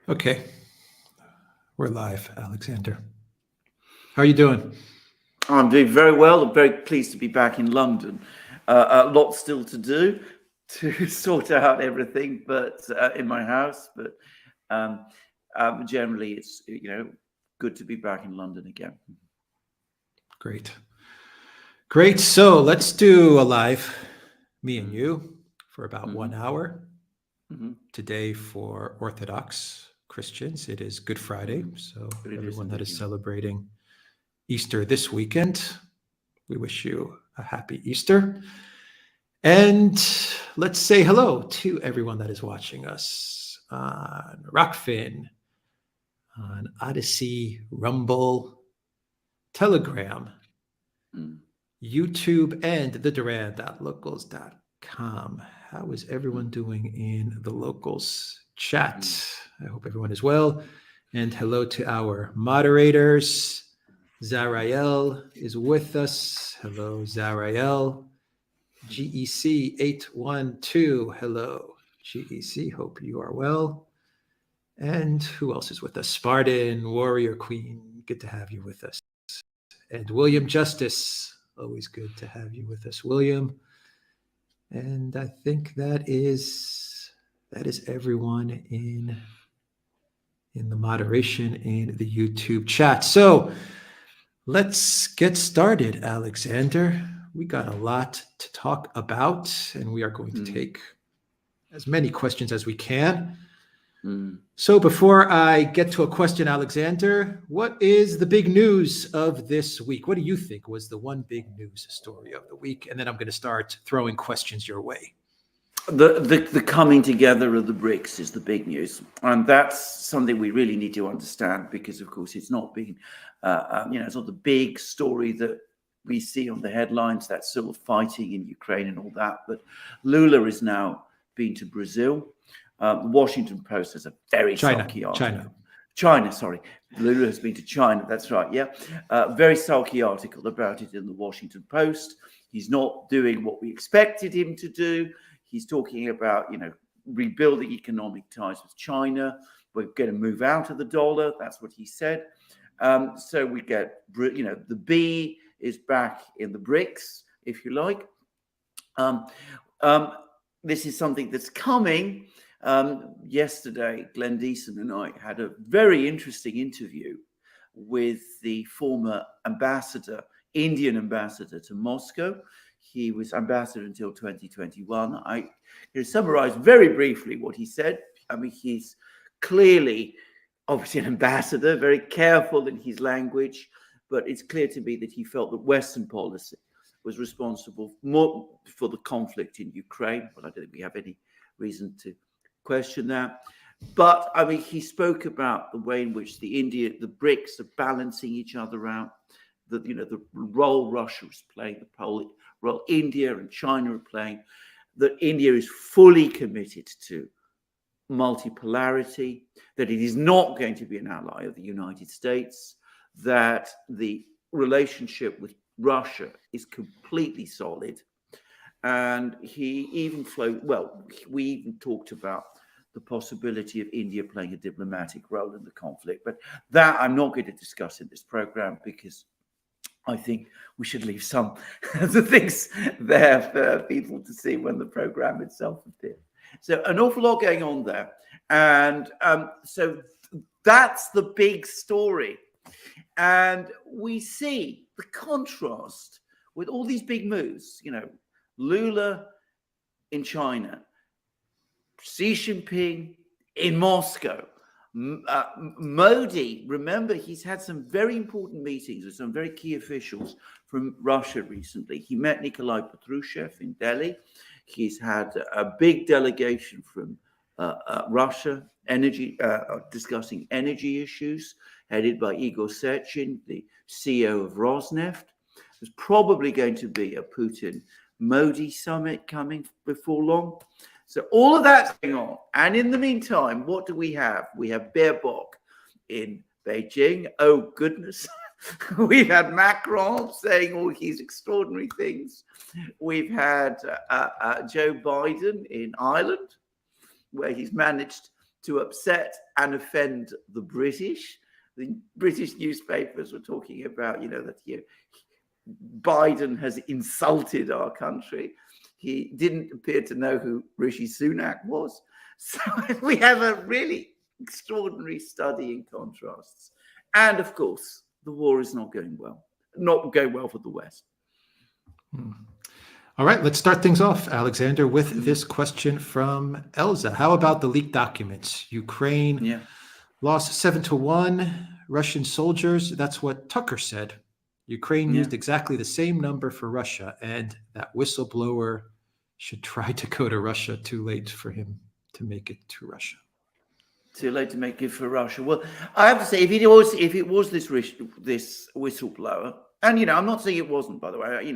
Okay, we're live, Alexander. How are you doing? I'm doing very well. I'm very pleased to be back in London. A lot still to do to sort out everything, but in my house. But um, generally, it's good to be back in London again. Great. Great. So let's do a live, me and you, for about 1 hour. Mm-hmm. Today for Orthodox Christians, it is Good Friday. So everyone that is celebrating Easter this weekend, we wish you a happy Easter. And let's say hello to everyone that is watching us on Rockfin, on Odyssey, Rumble, Telegram, YouTube, and the Duran.locals.com. How is everyone doing in the locals chat? I hope everyone is well. And hello to our moderators. Zarael is with us. Hello, Zarael. GEC 812. Hello, GEC. Hope you are well. And who else is with us? Spartan, Warrior Queen. Good to have you with us. And William Justice. Always good to have you with us, William. And I think that is everyone in the moderation in the YouTube chat. So let's get started, Alexander. We got a lot to talk about, and we are going to take as many questions as we can. So before I get to a question, Alexander, what is the big news of this week? What do you think was the one big news story of the week? And then I'm going to start throwing questions your way. The coming together of the BRICS is the big news, and that's something we really need to understand, because of course it's not been it's not the big story that we see on the headlines, that sort of fighting in Ukraine and all that. But Lula is now been to Brazil. The Washington Post has a very sulky article. China, sorry. Lula has been to China. That's right. Yeah. Very sulky article about it in the Washington Post. He's not doing what we expected him to do. He's talking about, rebuilding economic ties with China. We're going to move out of the dollar. That's what he said. So we get, the B is back in the BRICS, if you like. This is something that's coming. Yesterday, Glenn Deason and I had a very interesting interview with the former ambassador, Indian ambassador to Moscow. He was ambassador until 2021. I can summarize very briefly what he said. I mean, he's clearly, obviously, an ambassador, very careful in his language, but it's clear to me that he felt that Western policy was responsible more for the conflict in Ukraine. But I don't think we have any reason to question that. But I mean, he spoke about the way in which the BRICS are balancing each other out. The role Russia is playing, the role India and China are playing, that India is fully committed to multipolarity, that it is not going to be an ally of the United States, that the relationship with Russia is completely solid. And he even we even talked about the possibility of India playing a diplomatic role in the conflict. But that I'm not going to discuss in this program, because I think we should leave some of the things there for people to see when the program itself appears. So an awful lot going on there. And so that's the big story. And we see the contrast with all these big moves, Lula in China, Xi Jinping in Moscow, Modi, remember, he's had some very important meetings with some very key officials from Russia recently. He met Nikolai Patrushev in Delhi. He's had a big delegation from Russia, discussing energy issues, headed by Igor Sechin, the CEO of Rosneft. There's probably going to be a Putin-Modi summit coming before long. So all of that's going on. And in the meantime, what do we have? We have Baerbock in Beijing. Oh, goodness. We've had Macron saying all these extraordinary things. We've had Joe Biden in Ireland, where he's managed to upset and offend the British. The British newspapers were talking about, that Biden has insulted our country. He didn't appear to know who Rishi Sunak was. So we have a really extraordinary study in contrasts. And of course, the war is not going well for the West. All right, let's start things off, Alexander, with this question from Elza. How about the leaked documents? Ukraine lost 7-1 Russian soldiers. That's what Tucker said. Ukraine used exactly the same number for Russia, and that whistleblower should try to go to Russia. Too late for him to make it to Russia. Too late to make it for Russia. Well, I have to say, if it was this whistleblower, and I'm not saying it wasn't, by the way.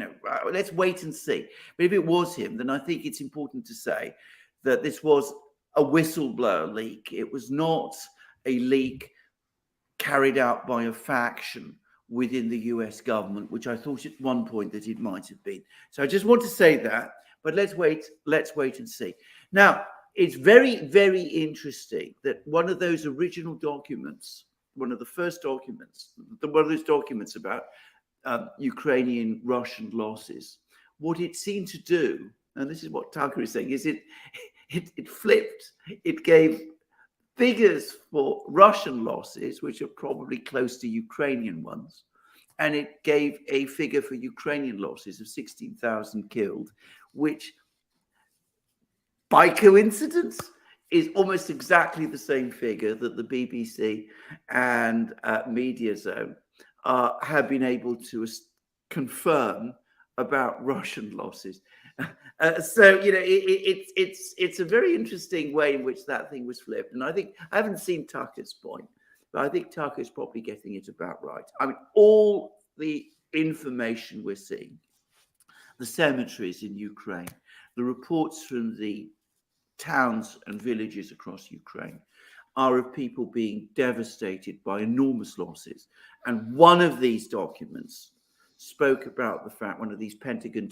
Let's wait and see. But if it was him, then I think it's important to say that this was a whistleblower leak. It was not a leak carried out by a faction within the US government, which I thought at one point that it might have been. So I just want to say that. But let's wait and see. Now, it's very, very interesting that one of those original documents, one of those documents about Ukrainian Russian losses, what it seemed to do, and this is what Tucker is saying, is it flipped. It gave figures for Russian losses, which are probably close to Ukrainian ones, and it gave a figure for Ukrainian losses of 16,000 killed, which by coincidence is almost exactly the same figure that the BBC and Media Zone have been able to confirm about Russian losses. So it's a very interesting way in which that thing was flipped. And I think I haven't seen Tucker's point, but I think Tucker's probably getting it about right. I mean, all the information we're seeing, the cemeteries in Ukraine, the reports from the towns and villages across Ukraine are of people being devastated by enormous losses. And one of these documents spoke about the fact, one of these Pentagon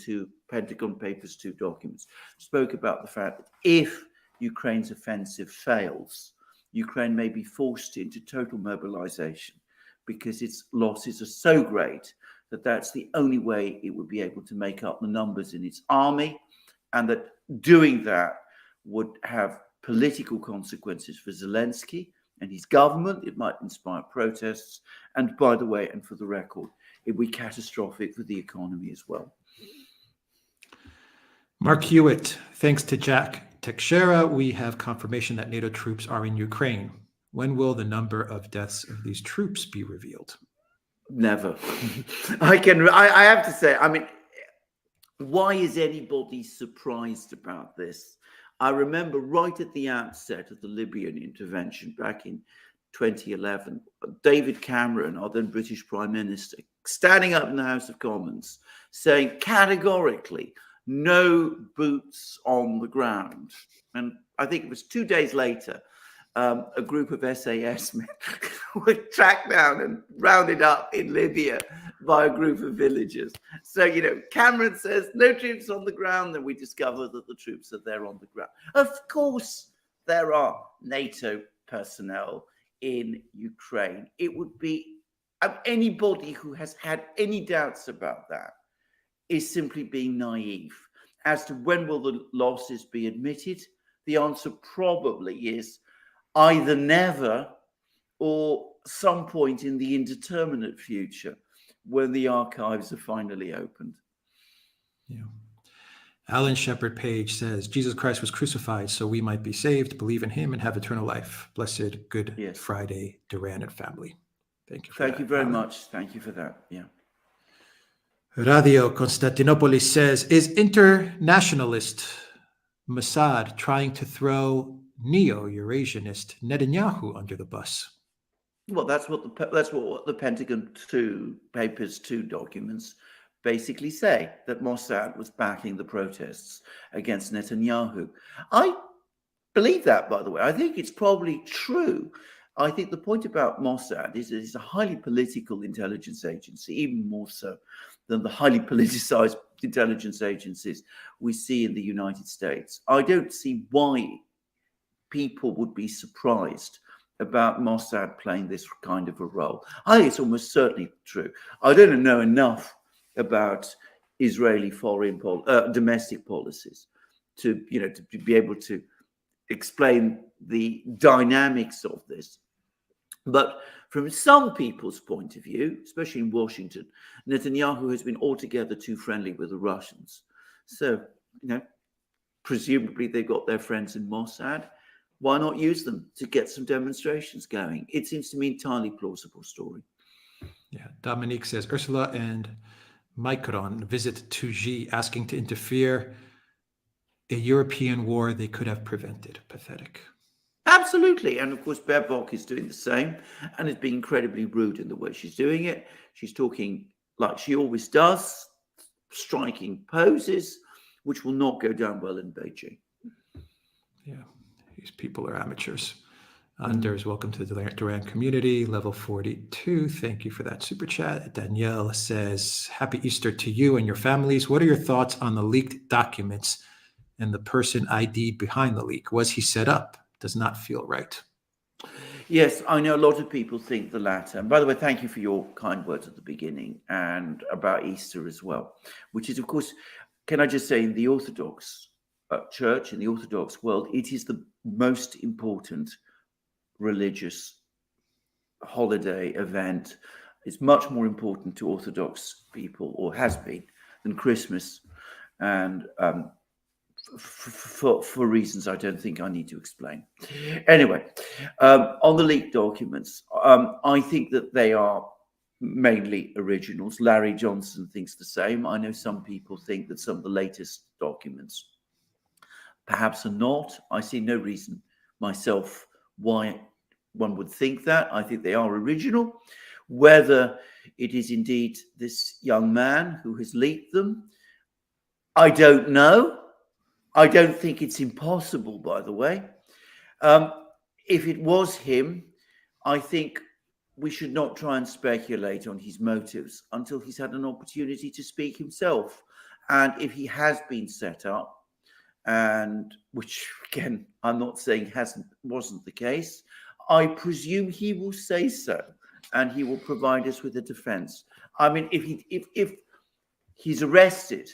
Papers 2 documents spoke about the fact that if Ukraine's offensive fails, Ukraine may be forced into total mobilization because its losses are so great that that's the only way it would be able to make up the numbers in its army, and that doing that would have political consequences for Zelensky and his government. It might inspire protests. And by the way, and for the record, it would be catastrophic for the economy as well. Mark Hewitt, thanks to Jack Teixeira, we have confirmation that NATO troops are in Ukraine. When will the number of deaths of these troops be revealed? Never. I have to say, I mean, why is anybody surprised about this? I remember right at the outset of the Libyan intervention back in 2011, David Cameron, our then British Prime Minister, standing up in the House of Commons saying categorically, no boots on the ground. And I think it was 2 days later, a group of SAS men were tracked down and rounded up in Libya by a group of villagers. So, Cameron says no troops on the ground, then we discover that the troops are there on the ground. Of course, there are NATO personnel in Ukraine. It would be anybody who has had any doubts about that is simply being naive. As to when will the losses be admitted, the answer probably is either never or some point in the indeterminate future when the archives are finally opened. Yeah. Alan Shepard Page says, Jesus Christ was crucified so we might be saved, believe in him, and have eternal life. Blessed Good Friday, Duran and family. Thank you. Thank you very much. Thank you for that. Yeah. Radio Constantinopolis says, is internationalist Mossad trying to throw neo-Eurasianist Netanyahu under the bus? Well, that's what the Pentagon Papers 2 documents basically say, that Mossad was backing the protests against Netanyahu. I believe that, by the way. I think it's probably true. I think the point about Mossad is it's a highly political intelligence agency, even more so than the highly politicized intelligence agencies we see in the United States. I don't see why people would be surprised about Mossad playing this kind of a role. I think it's almost certainly true. I don't know enough about Israeli domestic policies to be able to explain the dynamics of this. But from some people's point of view, especially in Washington, Netanyahu has been altogether too friendly with the Russians. So, presumably they've got their friends in Mossad. Why not use them to get some demonstrations going? It seems to me entirely plausible story. Yeah, Dominique says Ursula and Micron visit Tuji asking to interfere. A European war they could have prevented. Pathetic. Absolutely. And of course, Baerbock is doing the same and is being incredibly rude in the way she's doing it. She's talking like she always does, striking poses, which will not go down well in Beijing. Yeah, these people are amateurs. Anders, welcome to the Duran community, level 42. Thank you for that super chat. Danielle says, Happy Easter to you and your families. What are your thoughts on the leaked documents and the person ID behind the leak? Was he set up? Does not feel right. Yes, I know a lot of people think the latter. And by the way, thank you for your kind words at the beginning and about Easter as well, which is, of course, can I just say, in the Orthodox Church, in the Orthodox world, it is the most important religious holiday event. It's much more important to Orthodox people, or has been, than Christmas. And for reasons I don't think I need to explain. Anyway, on the leaked documents, I think that they are mainly originals. Larry Johnson thinks the same. I know some people think that some of the latest documents perhaps are not. I see no reason myself why one would think that. I think they are original. Whether it is indeed this young man who has leaked them, I don't know. I don't think it's impossible, by the way. If it was him, I think we should not try and speculate on his motives until he's had an opportunity to speak himself. And if he has been set up, and which again, I'm not saying wasn't the case, I presume he will say so, and he will provide us with a defense. I mean, if he's arrested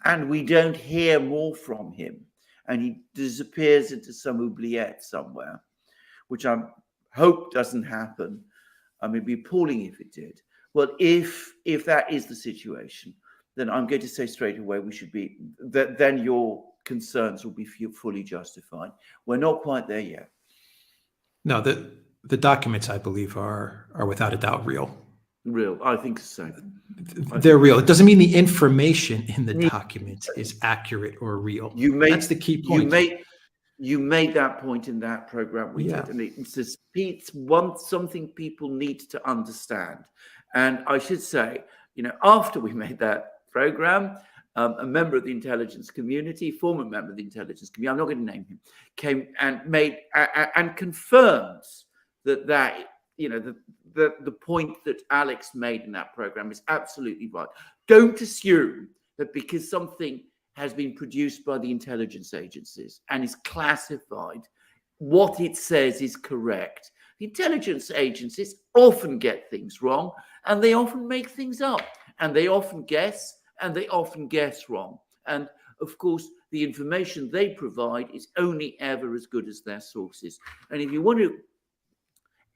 and we don't hear more from him, and he disappears into some oubliette somewhere, which I hope doesn't happen. I mean, it'd be appalling if it did. Well, if that is the situation, then I'm going to say straight away then your concerns will be fully justified. We're not quite there yet. No, the documents, I believe, are without a doubt real. Real, I think so. They're real. It doesn't mean the information in the document is accurate or real. That's the key point. You made that point in that program we did, and it's something people need to understand. And I should say, after we made that program, a member of the intelligence community, former member of the intelligence community, I'm not going to name him, came and made and confirms that the point that Alex made in that program is absolutely right. Don't assume that because something has been produced by the intelligence agencies and is classified, what it says is correct. The intelligence agencies often get things wrong, and they often make things up, and they often guess, and they often guess wrong. And of course, the information they provide is only ever as good as their sources. And if you want to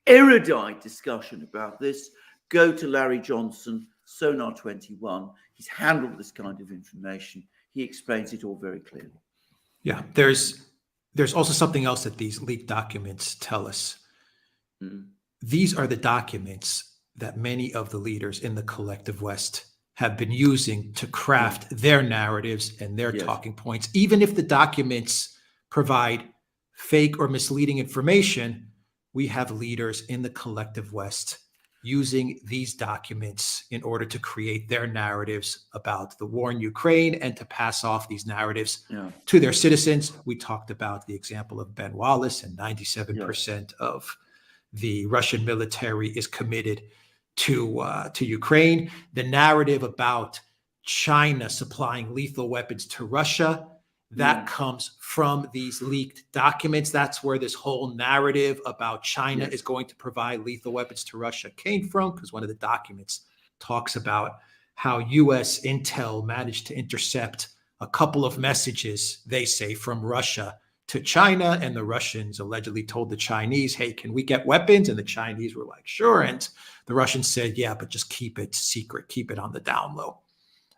erudite discussion about this, go to Larry Johnson, Sonar 21. He's handled this kind of information. He explains it all very clearly. Yeah, there's also something else that these leaked documents tell us. These are the documents that many of the leaders in the collective West have been using to craft their narratives and their talking points. Even if the documents provide fake or misleading information, we have leaders in the collective West using these documents in order to create their narratives about the war in Ukraine and to pass off these narratives to their citizens. We talked about the example of Ben Wallace, and 97% of the Russian military is committed to Ukraine. The narrative about China supplying lethal weapons to Russia that comes from these leaked documents. That's where this whole narrative about China is going to provide lethal weapons to Russia came from, because one of the documents talks about how U.S. intel managed to intercept a couple of messages, they say, from Russia to China, and the Russians allegedly told the Chinese, hey, can we get weapons? And the Chinese were like, sure. And the Russians said, yeah, but just keep it secret, keep it on the down low.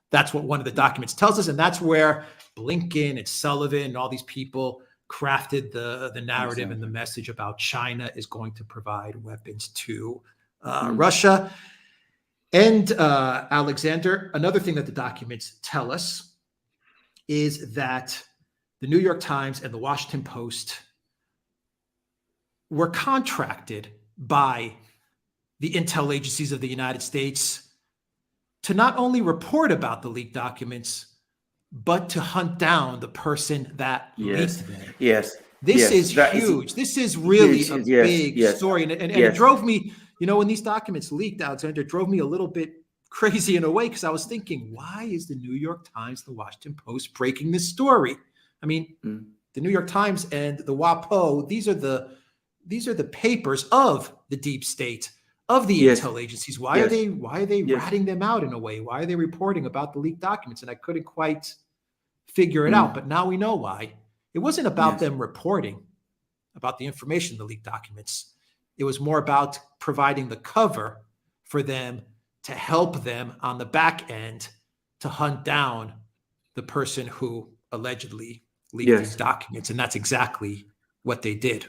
That's what one of the documents tells us. And that's where Blinken and Sullivan and all these people crafted the narrative and the message about China is going to provide weapons to Russia. And Alexander, another thing that the documents tell us is that the New York Times and the Washington Post were contracted by the intel agencies of the United States to not only report about the leaked documents, but to hunt down the person that leaked them. This is huge. This is really a big story. And it drove me, when these documents leaked, Alexander, it drove me a little bit crazy in a way, because I was thinking, why is the New York Times, the Washington Post breaking this story? I mean, the New York Times and the WAPO, these are the papers of the deep state, of the intel agencies. Why are they ratting them out in a way? Why are they reporting about the leaked documents? And I couldn't quite figure it out, but now we know why. It wasn't about them reporting about the information in the leaked documents. It was more about providing the cover for them to help them on the back end to hunt down the person who allegedly leaked these documents. And that's exactly what they did.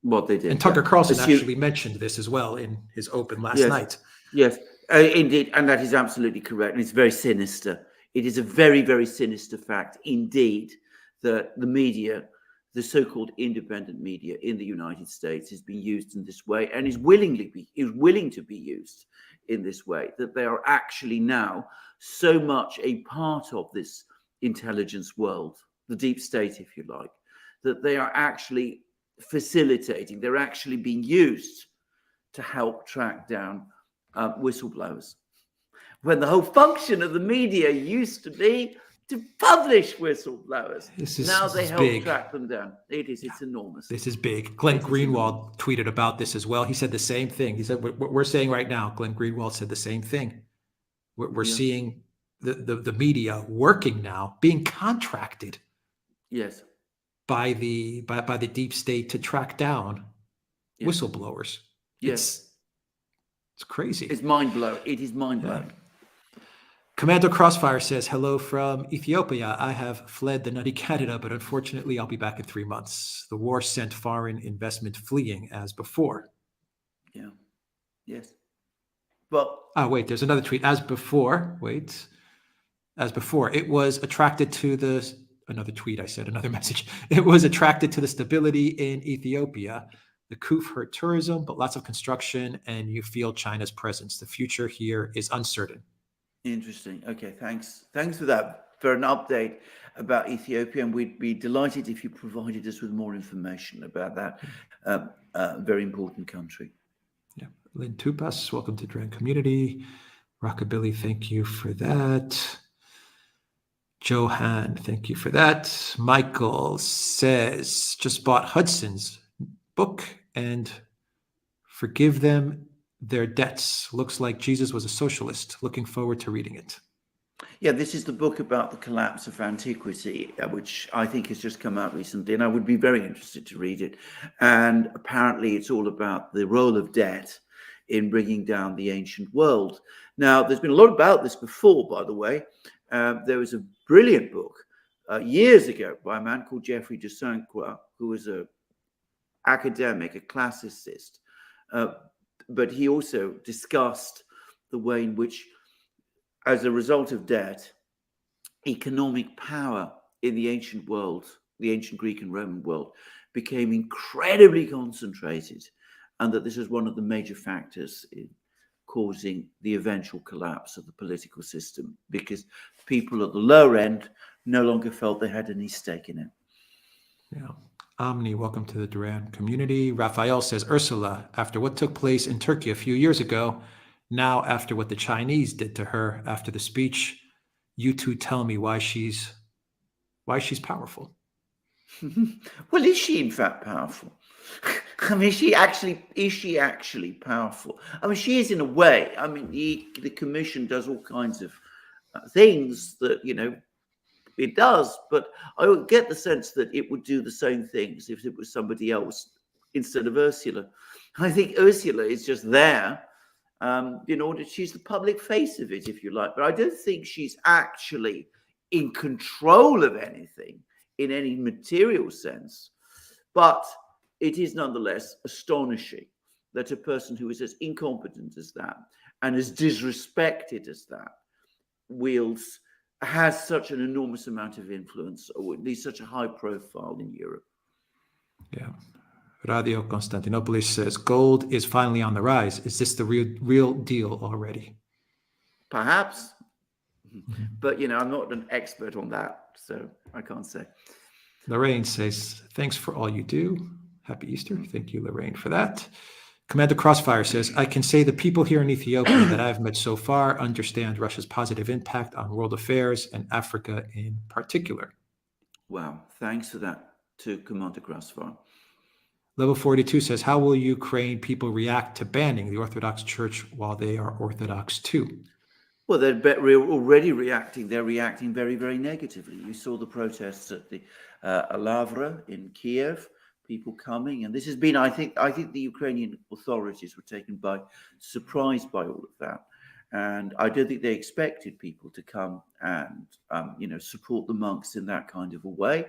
What they did. And Tucker Carlson actually mentioned this as well in his open last night. Yes, indeed. And that is absolutely correct. And it's very sinister. It is a very, very sinister fact indeed that the media, the so-called independent media in the United States, is being used in this way and is willing to be used in this way, that they are actually now so much a part of this intelligence world, the deep state, if you like, that they are actually facilitating, they're actually being used to help track down whistleblowers. When the whole function of the media used to be to publish whistleblowers. Now they help track them down. It's enormous. This is big. Glenn Greenwald tweeted about this as well. He said the same thing. He said, what we're saying right now, Glenn Greenwald said the same thing. We're seeing the media working now, being contracted by the deep state to track down whistleblowers. It's crazy. It's mind-blowing. It is mind-blowing. Commando Crossfire says, hello from Ethiopia. I have fled the nutty Canada, but unfortunately I'll be back in 3 months. The war sent foreign investment fleeing as before. Yeah. Yes. Well. Oh, wait, there's another tweet. As before, it was attracted to another tweet, I said, another message. It was attracted to the stability in Ethiopia. The coup hurt tourism, but lots of construction, and you feel China's presence. The future here is uncertain. Interesting. Okay, thanks. Thanks for that, for an update about Ethiopia. And we'd be delighted if you provided us with more information about that very important country. Yeah. Lynn Tupas, welcome to Duran Community. Rockabilly, thank you for that. Johan, thank you for that. Michael says, just bought Hudson's book and forgive them their debts. Looks like Jesus was a socialist. Looking forward to reading it. Yeah, this is the book about the collapse of antiquity, which I think has just come out recently, and I would be very interested to read it. And apparently it's all about the role of debt in bringing down the ancient world. Now, there's been a lot about this before, by the way. There was a brilliant book years ago by a man called Geoffrey de Saint-Croix, who was an academic, a classicist, but he also discussed the way in which, as a result of debt, economic power in the ancient world, the ancient Greek and Roman world, became incredibly concentrated, and that this is one of the major factors in causing the eventual collapse of the political system, because people at the lower end no longer felt they had any stake in it. Yeah. Omni, welcome to the Duran Community. Raphael says, Ursula, after what took place in Turkey a few years ago, now after what the Chinese did to her after the speech, you two tell me why she's why she's powerful. Well, is she in fact powerful? I mean, is she actually powerful? I mean, she is in a way. I mean, the commission does all kinds of things that it does, but I would get the sense that it would do the same things if it was somebody else instead of Ursula. I think Ursula is just there in order. She's the public face of it, if you like, but I don't think she's actually in control of anything in any material sense. But it is nonetheless astonishing that a person who is as incompetent as that and as disrespected as that has such an enormous amount of influence, or at least such a high profile in Europe. Yeah. Radio Constantinopolis says gold is finally on the rise. Is this the real deal already? Perhaps. Mm-hmm. But, I'm not an expert on that, so I can't say. Lorraine says, thanks for all you do. Happy Easter. Thank you, Lorraine, for that. Commander Crossfire says, I can say the people here in Ethiopia that I've met so far understand Russia's positive impact on world affairs and Africa in particular. Wow. Thanks for that to Commander Crossfire. Level 42 says, how will Ukraine people react to banning the Orthodox Church while they are Orthodox too? Well, they're already reacting. They're reacting very, very negatively. You saw the protests at the Lavra in Kiev, people coming. And this has been, I think the Ukrainian authorities were taken by surprise by all of that. And I don't think they expected people to come and, support the monks in that kind of a way.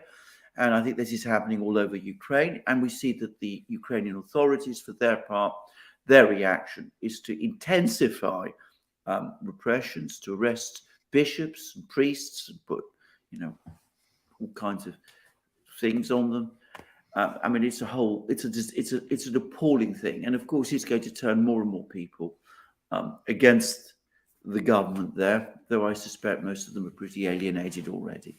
And I think this is happening all over Ukraine. And we see that the Ukrainian authorities, for their part, their reaction is to intensify repressions, to arrest bishops and priests and put, all kinds of things on them. I mean, it's an appalling thing. And of course, it's going to turn more and more people against the government there, though I suspect most of them are pretty alienated already.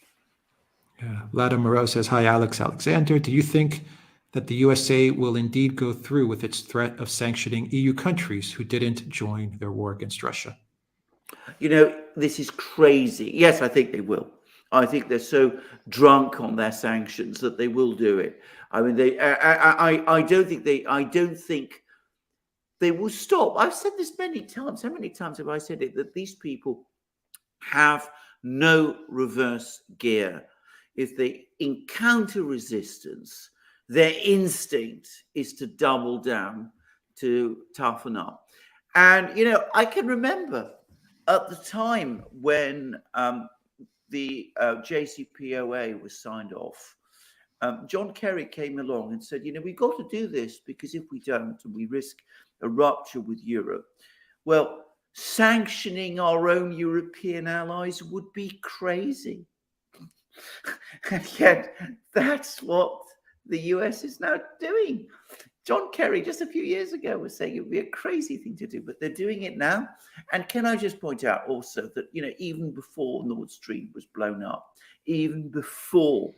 Yeah. Lada Moreau says, hi, Alex Alexander. Do you think that the USA will indeed go through with its threat of sanctioning EU countries who didn't join their war against Russia? This is crazy. Yes, I think they will. I think they're so drunk on their sanctions that they will do it. I mean, I don't think they will stop. I've said this many times. How many times have I said it? That these people have no reverse gear. If they encounter resistance, their instinct is to double down, to toughen up. And, I can remember at the time when the JCPOA was signed off, John Kerry came along and said, we've got to do this because if we don't, and we risk a rupture with Europe, well, sanctioning our own European allies would be crazy. And yet that's what the US is now doing. John Kerry, just a few years ago, was saying it would be a crazy thing to do, but they're doing it now. And can I just point out also that, even before Nord Stream was blown up, even before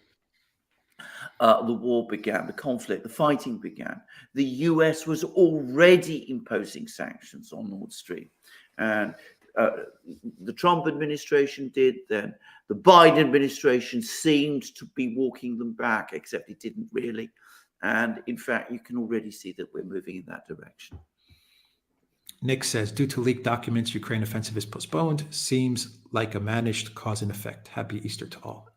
the war began, the conflict, the fighting began, the US was already imposing sanctions on Nord Stream. And the Trump administration did, then the Biden administration seemed to be walking them back, except it didn't really. And in fact, you can already see that we're moving in that direction. Nick says, due to leaked documents, Ukraine offensive is postponed. Seems like a managed cause and effect. Happy Easter to all.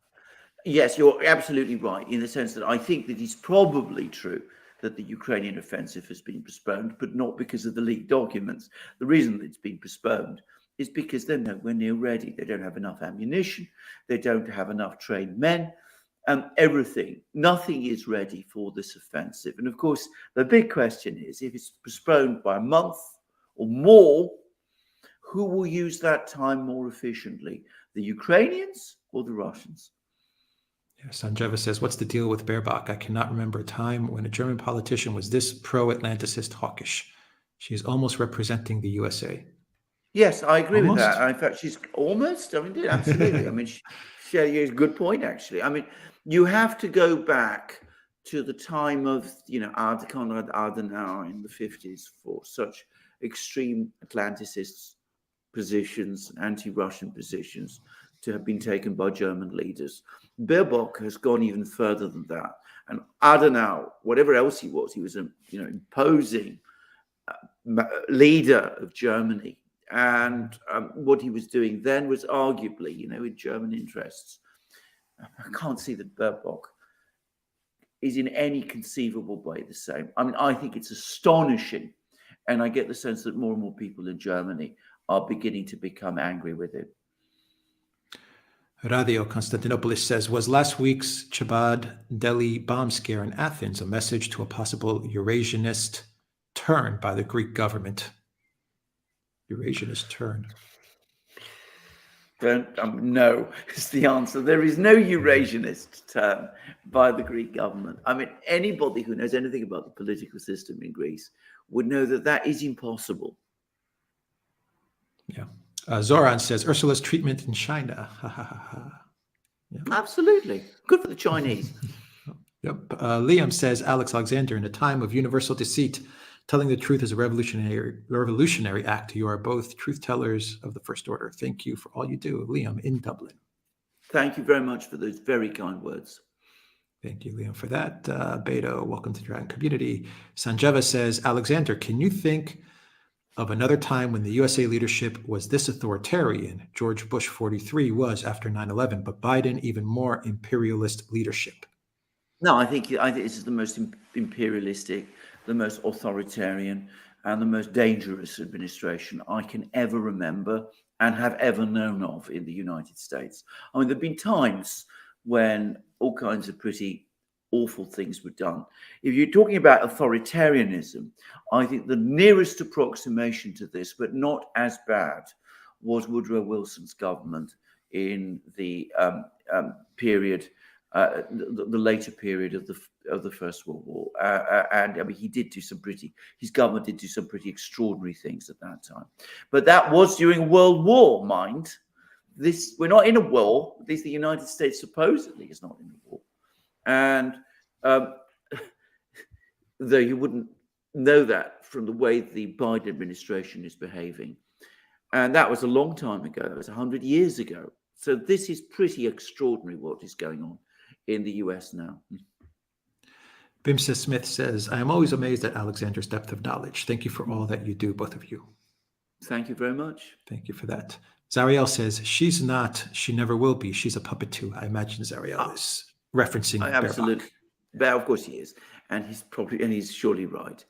Yes, you're absolutely right, in the sense that I think that it's probably true that the Ukrainian offensive has been postponed, but not because of the leaked documents. The reason that it's been postponed is because they're nowhere near ready. They don't have enough ammunition. They don't have enough trained men. Nothing is ready for this offensive. And of course, the big question is, if it's postponed by a month or more, who will use that time more efficiently? The Ukrainians or the Russians? Yes, Andreevka says, what's the deal with Baerbock? I cannot remember a time when a German politician was this pro-Atlanticist hawkish. She's almost representing the USA. Yes, I agree with that. In fact, she's almost, absolutely. She had a good point, actually. You have to go back to the time of, Konrad Adenauer in the 50s for such extreme Atlanticist positions, anti-Russian positions, to have been taken by German leaders. Baerbock has gone even further than that. And Adenauer, whatever else he was a imposing leader of Germany. And what he was doing then was arguably, in German interests. I can't see that Baerbock is in any conceivable way the same. I mean, I think it's astonishing. And I get the sense that more and more people in Germany are beginning to become angry with it. Radio Constantinopolis says, was last week's Chabad Delhi bomb scare in Athens a message to a possible Eurasianist turn by the Greek government? Eurasianist turn. No is the answer. There is no Eurasianist turn by the Greek government. I mean, anybody who knows anything about the political system in Greece would know that that is impossible. Yeah. Zoran says, Ursula's treatment in China. Yeah. Absolutely. Good for the Chinese. Yep. Liam says, Alex Alexander, in a time of universal deceit, telling the truth is a revolutionary act. You are both truth tellers of the first order. Thank you for all you do. Liam in Dublin. Thank you very much for those very kind words. Thank you, Liam, for that. Beto, welcome to Dragon Community. Sanjeva says, Alexander, can you think of another time when the USA leadership was this authoritarian? George Bush 43 was after 9/11, but Biden even more imperialist leadership. No, I think this is the most imperialistic, the most authoritarian, and the most dangerous administration I can ever remember and have ever known of in the United States. I mean, there have been times when all kinds of pretty awful things were done. If you're talking about authoritarianism, I think the nearest approximation to this, but not as bad, was Woodrow Wilson's government in the period, the later period of the First World War. And I mean, his government did do some pretty extraordinary things at that time. But that was during World War, mind. We're not in a war. At least the United States supposedly is not in a war. And though you wouldn't know that from the way the Biden administration is behaving. And that was a long time ago. It was 100 years ago. So this is pretty extraordinary what is going on in the US now. Bimsa Smith says, I am always amazed at Alexander's depth of knowledge. Thank you for all that you do, both of you. Thank you very much. Thank you for that. Zariel says, she's not, she never will be. She's a puppet too. I imagine Zariel is referencing absolutely. Baerbock. Of course he is. And he's surely right.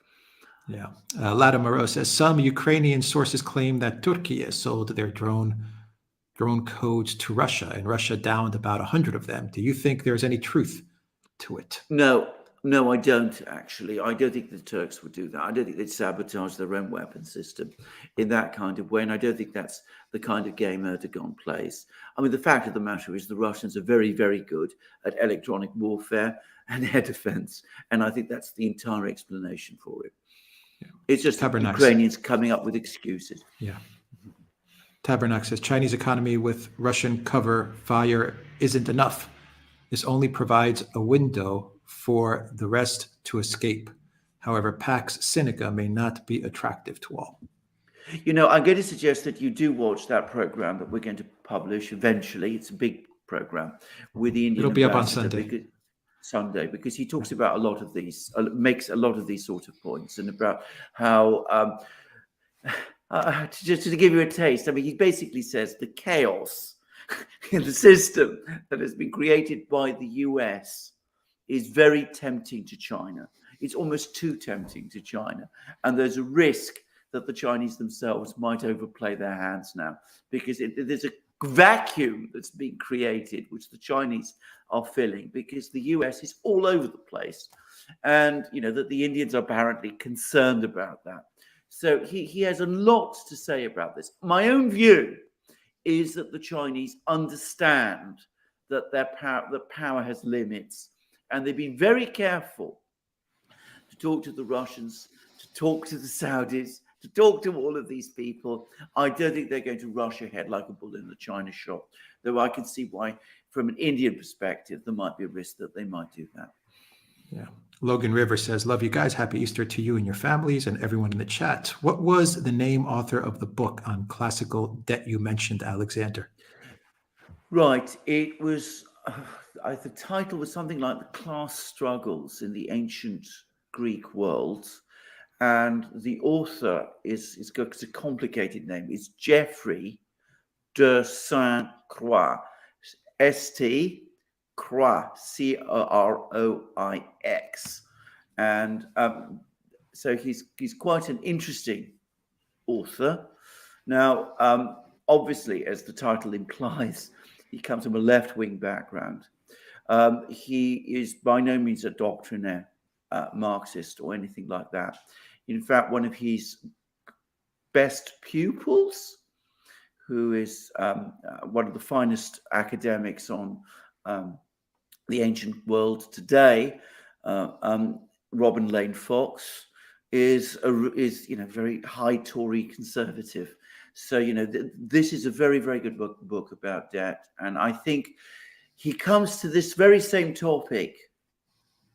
Yeah. Lada Moreau says, some Ukrainian sources claim that Turkey sold their drone codes to Russia, and Russia downed about 100 of them. Do you think there's any truth to it? No, I don't, actually. I don't think the Turks would do that. I don't think they'd sabotage their own weapon system in that kind of way. And I don't think that's the kind of game Erdogan plays. I mean, the fact of the matter is the Russians are very, very good at electronic warfare and air defense. And I think that's the entire explanation for it. Yeah. It's just the Ukrainians coming up with excuses. Yeah. Tabernacle says, Chinese economy with Russian cover fire isn't enough. This only provides a window for the rest to escape. However, Pax Sinica may not be attractive to all. I'm going to suggest that you do watch that program that we're going to publish eventually. It's a big program with the Indian. It'll be up on Sunday. Because he talks about a lot of these, makes a lot of these sort of points, and about how, just to give you a taste, I mean, he basically says the chaos in the system that has been created by the US is very tempting to China. It's almost too tempting to China. And there's a risk that the Chinese themselves might overplay their hands now, because there's a vacuum that's being created, which the Chinese are filling, because the US is all over the place. And, that the Indians are apparently concerned about that. So he has a lot to say about this. My own view is that the Chinese understand that the power has limits. And they've been very careful to talk to the Russians, to talk to the Saudis, to talk to all of these people. I don't think they're going to rush ahead like a bull in the China shop, though I can see why, from an Indian perspective, there might be a risk that they might do that. Yeah. Logan River says, love you guys. Happy Easter to you and your families and everyone in the chat. What was the name author of the book on classical debt you mentioned, Alexander? Right. It was, the title was something like The Class Struggles in the Ancient Greek World. And the author is got it's a complicated name. It's Geoffrey de Saint Croix, St. Croix, Croix, and so he's quite an interesting author. Now, obviously, as the title implies, he comes from a left-wing background. He is by no means a doctrinaire Marxist or anything like that. In fact, one of his best pupils, who is one of the finest academics on the ancient world today, Robin Lane Fox, is very high Tory conservative. So this is a very, very good book about debt, and I think he comes to this very same topic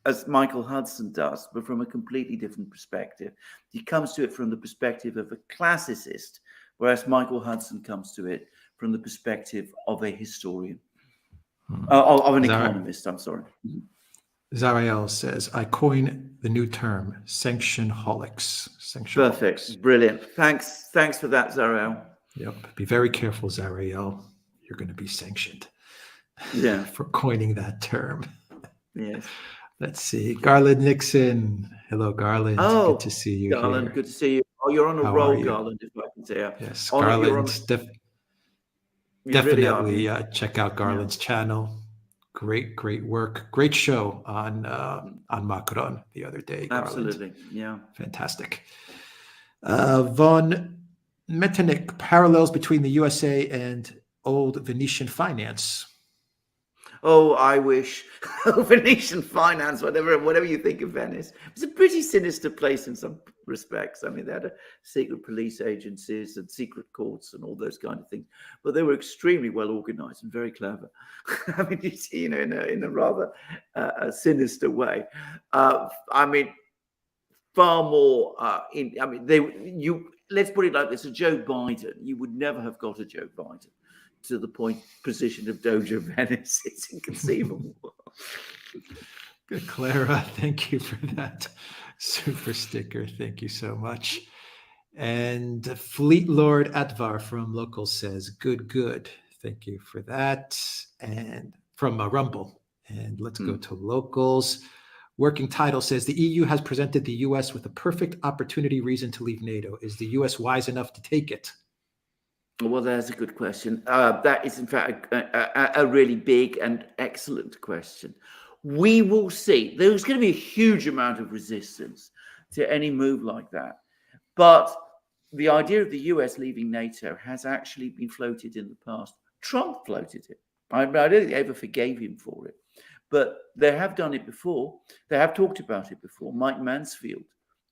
as Michael Hudson does, but from a completely different perspective. He comes to it from the perspective of a classicist, whereas Michael Hudson comes to it from the perspective of a historian, of an economist, I'm sorry. Zariel says, I coin the new term, sanctionholics. Perfect. Brilliant. Thanks for that, Zariel. Yep. Be very careful, Zariel. You're going to be sanctioned for coining that term. Yes. Let's see. Garland Nixon. Hello, Garland. Oh, good to see you Garland, here. good to see you. Oh, you're on a roll, Garland, if I can say. Yes, Garland. Definitely really check out Garland's channel. Great work. Great show on Macron the other day, Garland. Absolutely, yeah. Fantastic. Von Metternich, parallels between the USA and old Venetian finance. Oh, I wish. Venetian finance, whatever you think of Venice. It's a pretty sinister place in some respects. I mean, they had secret police agencies and secret courts and all those kind of things, but they were extremely well organized and very clever. I mean, you see, in a rather sinister way. I mean, far more. Let's put it like this: a Joe Biden, you would never have got a Joe Biden to the position of Doge of Venice. It's inconceivable. Good, Clara. Thank you for that super sticker. Thank you so much. And Fleet Lord Atvar from Local says, good. Thank you for that. And from Rumble. And let's go to Locals. Working Title says, the EU has presented the US with a perfect opportunity reason to leave NATO. Is the US wise enough to take it? Well, there's a good question. That is, in fact, a really big and excellent question. We will see. There's going to be a huge amount of resistance to any move like that. But the idea of the US leaving NATO has actually been floated in the past. Trump floated it. I don't think they ever forgave him for it. But they have done it before. They have talked about it before. Mike Mansfield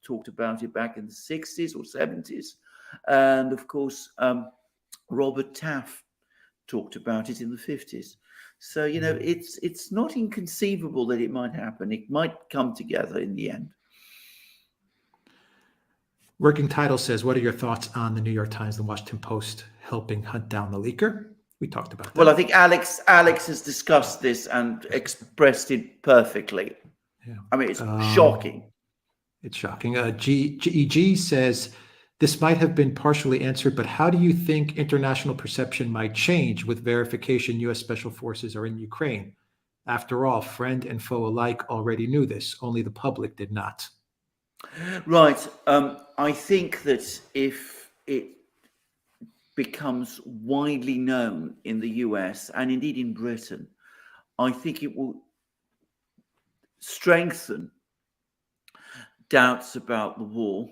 talked about it back in the 60s or 70s. And, of course, Robert Taft talked about it in the 50s. So, it's not inconceivable that it might happen. It might come together in the end. Working Title says, what are your thoughts on the New York Times and Washington Post helping hunt down the leaker? We talked about that. Well, I think Alex has discussed this and expressed it perfectly. Yeah. I mean, it's shocking. It's shocking. GEG says, this might have been partially answered, but how do you think international perception might change with verification U.S. Special Forces are in Ukraine? After all, friend and foe alike already knew this. Only the public did not. Right. I think that if it becomes widely known in the US and indeed in Britain, I think it will strengthen doubts about the war,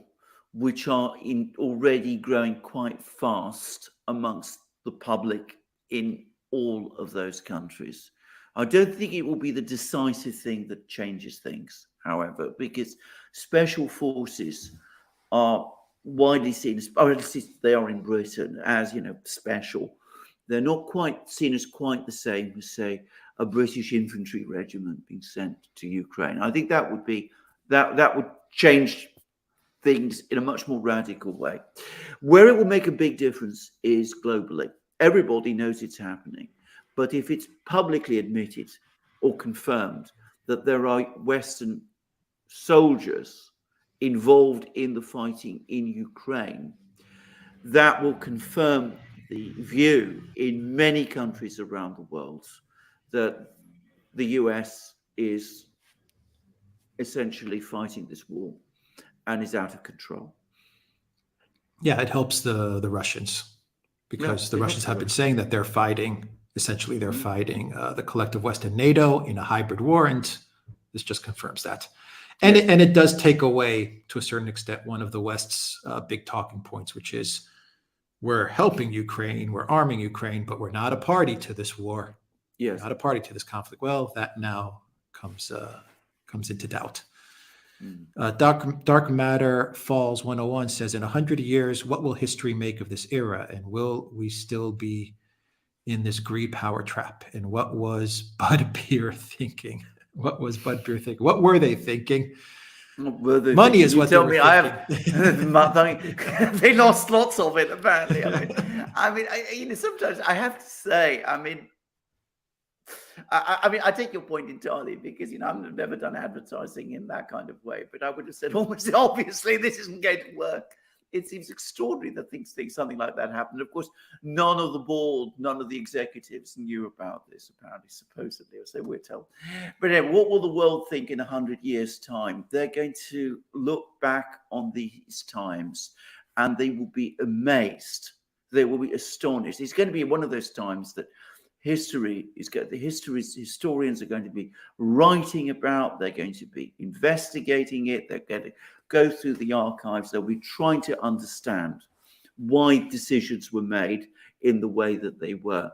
which are already growing quite fast amongst the public in all of those countries. I don't think it will be the decisive thing that changes things, however, because special forces are widely seen as, or at least they are in Britain, as, special. They're not quite seen as quite the same as, say, a British infantry regiment being sent to Ukraine. I think that would be that would change things in a much more radical way. Where it will make a big difference is globally. Everybody knows it's happening, But if it's publicly admitted or confirmed that there are Western soldiers involved in the fighting in Ukraine, that will confirm the view in many countries around the world that the US is essentially fighting this war and is out of control. Yeah, it helps the Russians, because the Russians have been saying that they're fighting, essentially they're fighting the collective West and NATO in a hybrid war, and this just confirms that. And, it does take away, to a certain extent, one of the West's big talking points, which is, we're helping Ukraine, we're arming Ukraine, but we're not a party to this war. Yes. Not a party to this conflict. Well, that now comes into doubt. Dark Matter Falls 101 says, in 100 years, what will history make of this era? And will we still be in this greed power trap? And what was Bud Beer thinking? What was Bud Beer thinking? What were they thinking? Money is what they were thinking. They lost lots of it, apparently. Sometimes I have to say, I take your point entirely, because I've never done advertising in that kind of way, but I would have said almost obviously this isn't going to work. It seems extraordinary that something like that happened. Of course, none of the board, none of the executives knew about this, apparently, supposedly, or so we're told. But anyway, what will the world think in 100 years' time? They're going to look back on these times and they will be amazed. They will be astonished. It's going to be one of those times that historians are going to be writing about. They're going to be investigating it. They're going to go through the archives. They'll be trying to understand why decisions were made in the way that they were.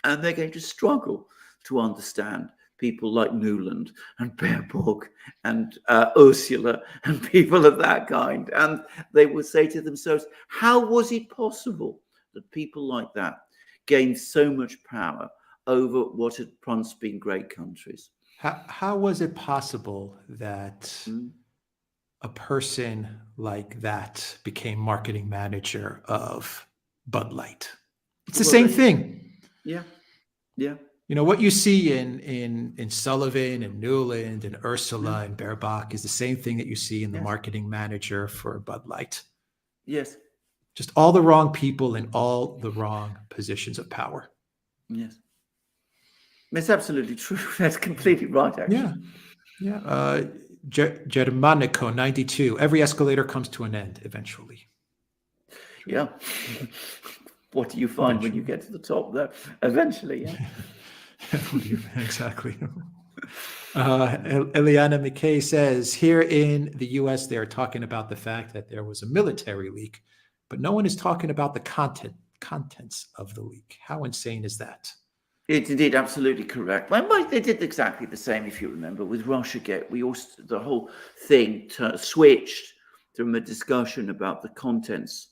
And they're going to struggle to understand people like Nuland and Baerbock and Ursula and people of that kind. And they will say to themselves, how was it possible that people like that gained so much power over what had once been great countries? How was it possible that a person like that became marketing manager of Bud Light? It's the same thing. Yeah. What you see in Sullivan and Nuland and Ursula and Baerbock is the same thing that you see in the marketing manager for Bud Light. Yes. Just all the wrong people in all the wrong positions of power. Yes. It's absolutely true. That's completely right, actually. Yeah. Germanico 92. Every escalator comes to an end eventually. Yeah. What do you find when you get to the top there? Eventually, yeah. Exactly. Eliana McKay says, here in the US, they're talking about the fact that there was a military leak, but no one is talking about the contents of the leak. How insane is that? It's indeed absolutely correct. Well, they did exactly the same, if you remember, with Russiagate. The whole thing switched from a discussion about the contents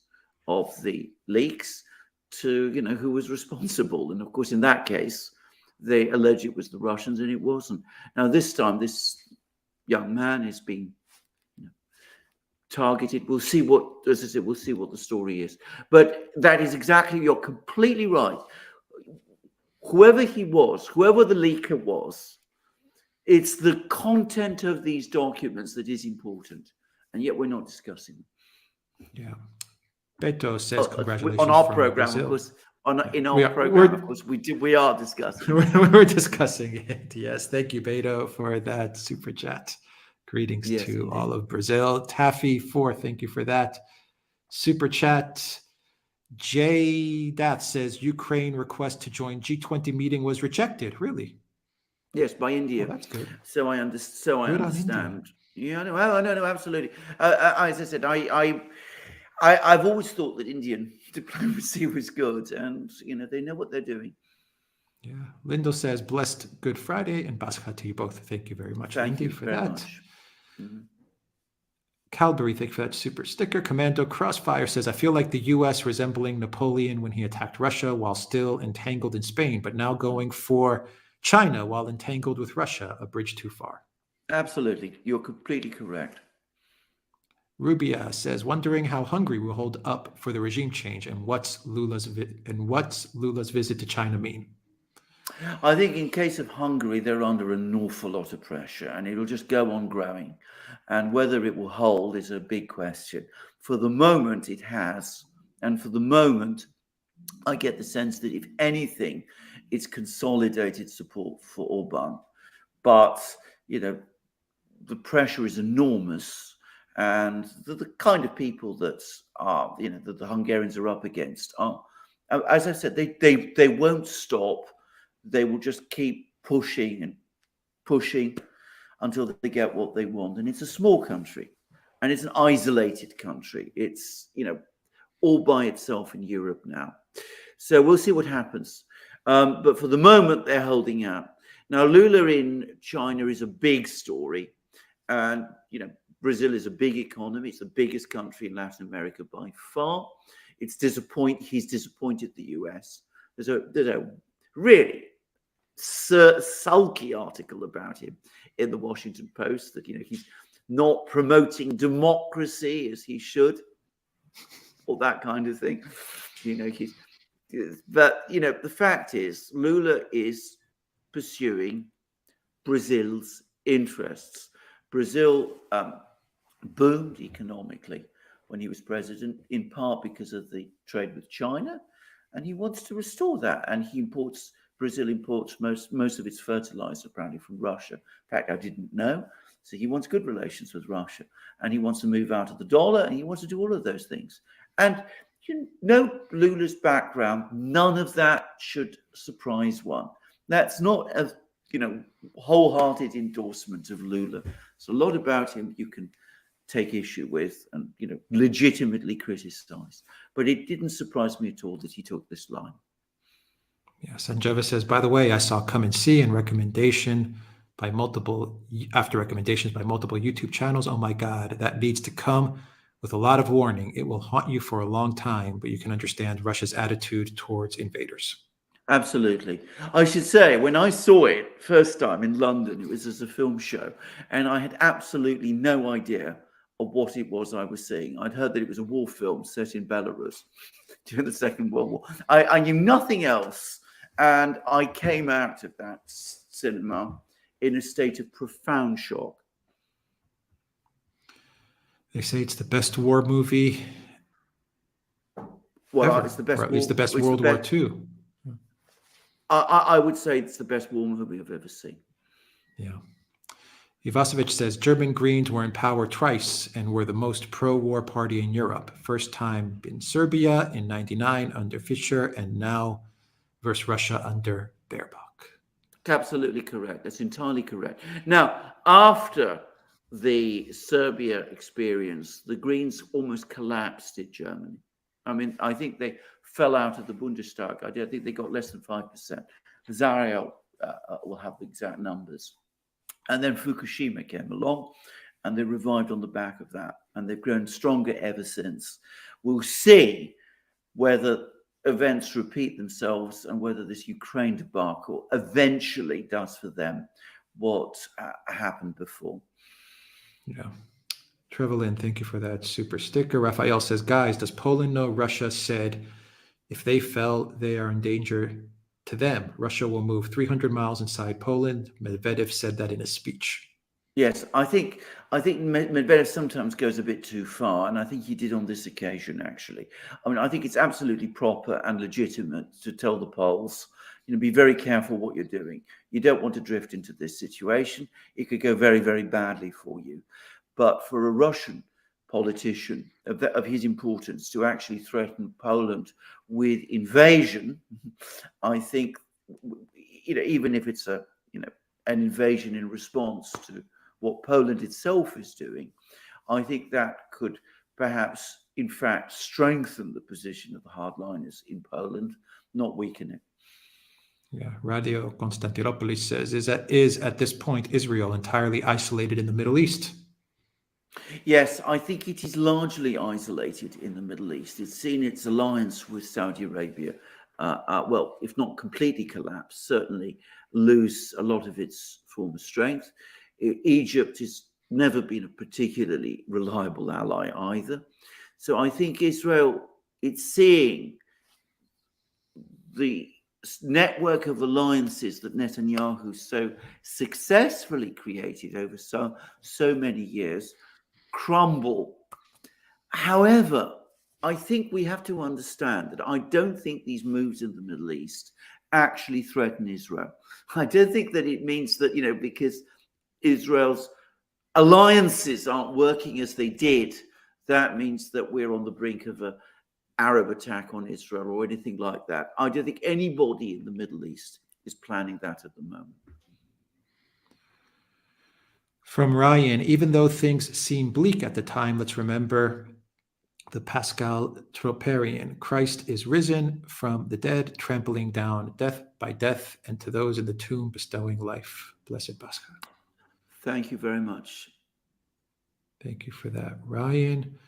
of the leaks to, who was responsible. And of course, in that case, they allege it was the Russians, and it wasn't. Now, this time, this young man is being targeted. We'll see what, as I said, we'll see what the story is. But that is exactly, you're completely right. Whoever he was, whoever the leaker was, it's the content of these documents that is important. And yet we're not discussing them. Yeah. Beto says, congratulations. On our from program, Brazil. of course. In our program, of course, we are discussing. We're discussing it. Yes. Thank you, Beto, for that super chat. Greetings to all of Brazil. Taffy4, thank you for that. Super chat. Jay Dath says, Ukraine request to join G20 meeting was rejected. Really? Yes, by India. Oh, that's good. So I understand. Yeah, no, absolutely. As I said, I've always thought that Indian diplomacy was good, and they know what they're doing. Yeah. Lindo says, blessed Good Friday and Pascha to you both. Thank you very much. Thank you for very that. much. Mm-hmm. Calbury, thank you for that super sticker. Commando Crossfire says, I feel like the U.S. resembling Napoleon when he attacked Russia while still entangled in Spain, but now going for China while entangled with Russia, a bridge too far. Absolutely. You're completely correct. Rubia says, wondering how Hungary will hold up for the regime change and what's Lula's visit to China mean? I think in case of Hungary, they're under an awful lot of pressure and it'll just go on growing. And whether it will hold is a big question. For the moment, it has. And for the moment, I get the sense that if anything, it's consolidated support for Orban. But, the pressure is enormous. And the kind of people that are, that the Hungarians are up against are, as I said, they won't stop. They will just keep pushing and pushing until they get what they want. And it's a small country and it's an isolated country. It's, all by itself in Europe now. So we'll see what happens. But for the moment, they're holding out. Now, Lula in China is a big story. And, Brazil is a big economy. It's the biggest country in Latin America by far. He's disappointed the US. There's a really sulky article about him in the Washington Post that, he's not promoting democracy as he should, or that kind of thing. But the fact is, Lula is pursuing Brazil's interests. Brazil boomed economically when he was president, in part because of the trade with China, and he wants to restore that. And Brazil imports most of its fertilizer apparently from Russia. In fact, I didn't know. So he wants good relations with Russia, and he wants to move out of the dollar, and he wants to do all of those things. And Lula's background, none of that should surprise one. That's not a wholehearted endorsement of Lula. So a lot about him you can take issue with and legitimately criticize. But it didn't surprise me at all that he took this line. Yes, Sanjeva says, by the way, I saw Come and See and recommendations by multiple YouTube channels. Oh my God, that needs to come with a lot of warning. It will haunt you for a long time, but you can understand Russia's attitude towards invaders. Absolutely. I should say, when I saw it first time in London, it was as a film show, and I had absolutely no idea of what it was I was seeing. I'd heard that it was a war film set in Belarus during the Second World War. I knew nothing else, and I came out of that cinema in a state of profound shock. They say it's the best war movie Well, ever, it's the best, or at least the best World War II. I would say it's the best war movie I've ever seen. Yeah. Ivasovic says German Greens were in power twice and were the most pro-war party in Europe. First time in Serbia in 1999 under Fischer, and now versus Russia under Baerbock. Absolutely correct. That's entirely correct. Now, after the Serbia experience, the Greens almost collapsed in Germany. I mean, I think they fell out of the Bundestag. I think they got less than 5%. Zariel will have the exact numbers. And then Fukushima came along and they revived on the back of that. And they've grown stronger ever since. We'll see whether events repeat themselves and whether this Ukraine debacle eventually does for them what happened before. Yeah. Trevelyan, thank you for that super sticker. Raphael says, guys, does Poland know Russia said if they fell, they are in danger to them? Russia will move 300 miles inside Poland. Medvedev said that in a speech. Yes, I think Medvedev sometimes goes a bit too far, and I think he did on this occasion, actually. I mean, I think it's absolutely proper and legitimate to tell the Poles, be very careful what you're doing. You don't want to drift into this situation. It could go very, very badly for you. But for a Russian politician of his importance to actually threaten Poland with invasion, I think, even if it's an invasion in response to what Poland itself is doing, I think that could perhaps, in fact, strengthen the position of the hardliners in Poland, not weaken it. Yeah, Radio Konstantinopoulos says, is at this point Israel entirely isolated in the Middle East? Yes, I think it is largely isolated in the Middle East. It's seen its alliance with Saudi Arabia, well, if not completely collapse, certainly lose a lot of its former strength. Egypt has never been a particularly reliable ally either. So I think Israel, it's seeing the network of alliances that Netanyahu so successfully created over so many years crumble. However, I think we have to understand that I don't think these moves in the Middle East actually threaten Israel. I don't think that it means that, because Israel's alliances aren't working as they did, that means that we're on the brink of an Arab attack on Israel or anything like that. I don't think anybody in the Middle East is planning that at the moment. From Ryan, even though things seem bleak at the time, let's remember the Pascal Troparian. Christ is risen from the dead, trampling down death by death, and to those in the tomb bestowing life. Blessed Pascal. Thank you very much. Thank you for that, Ryan.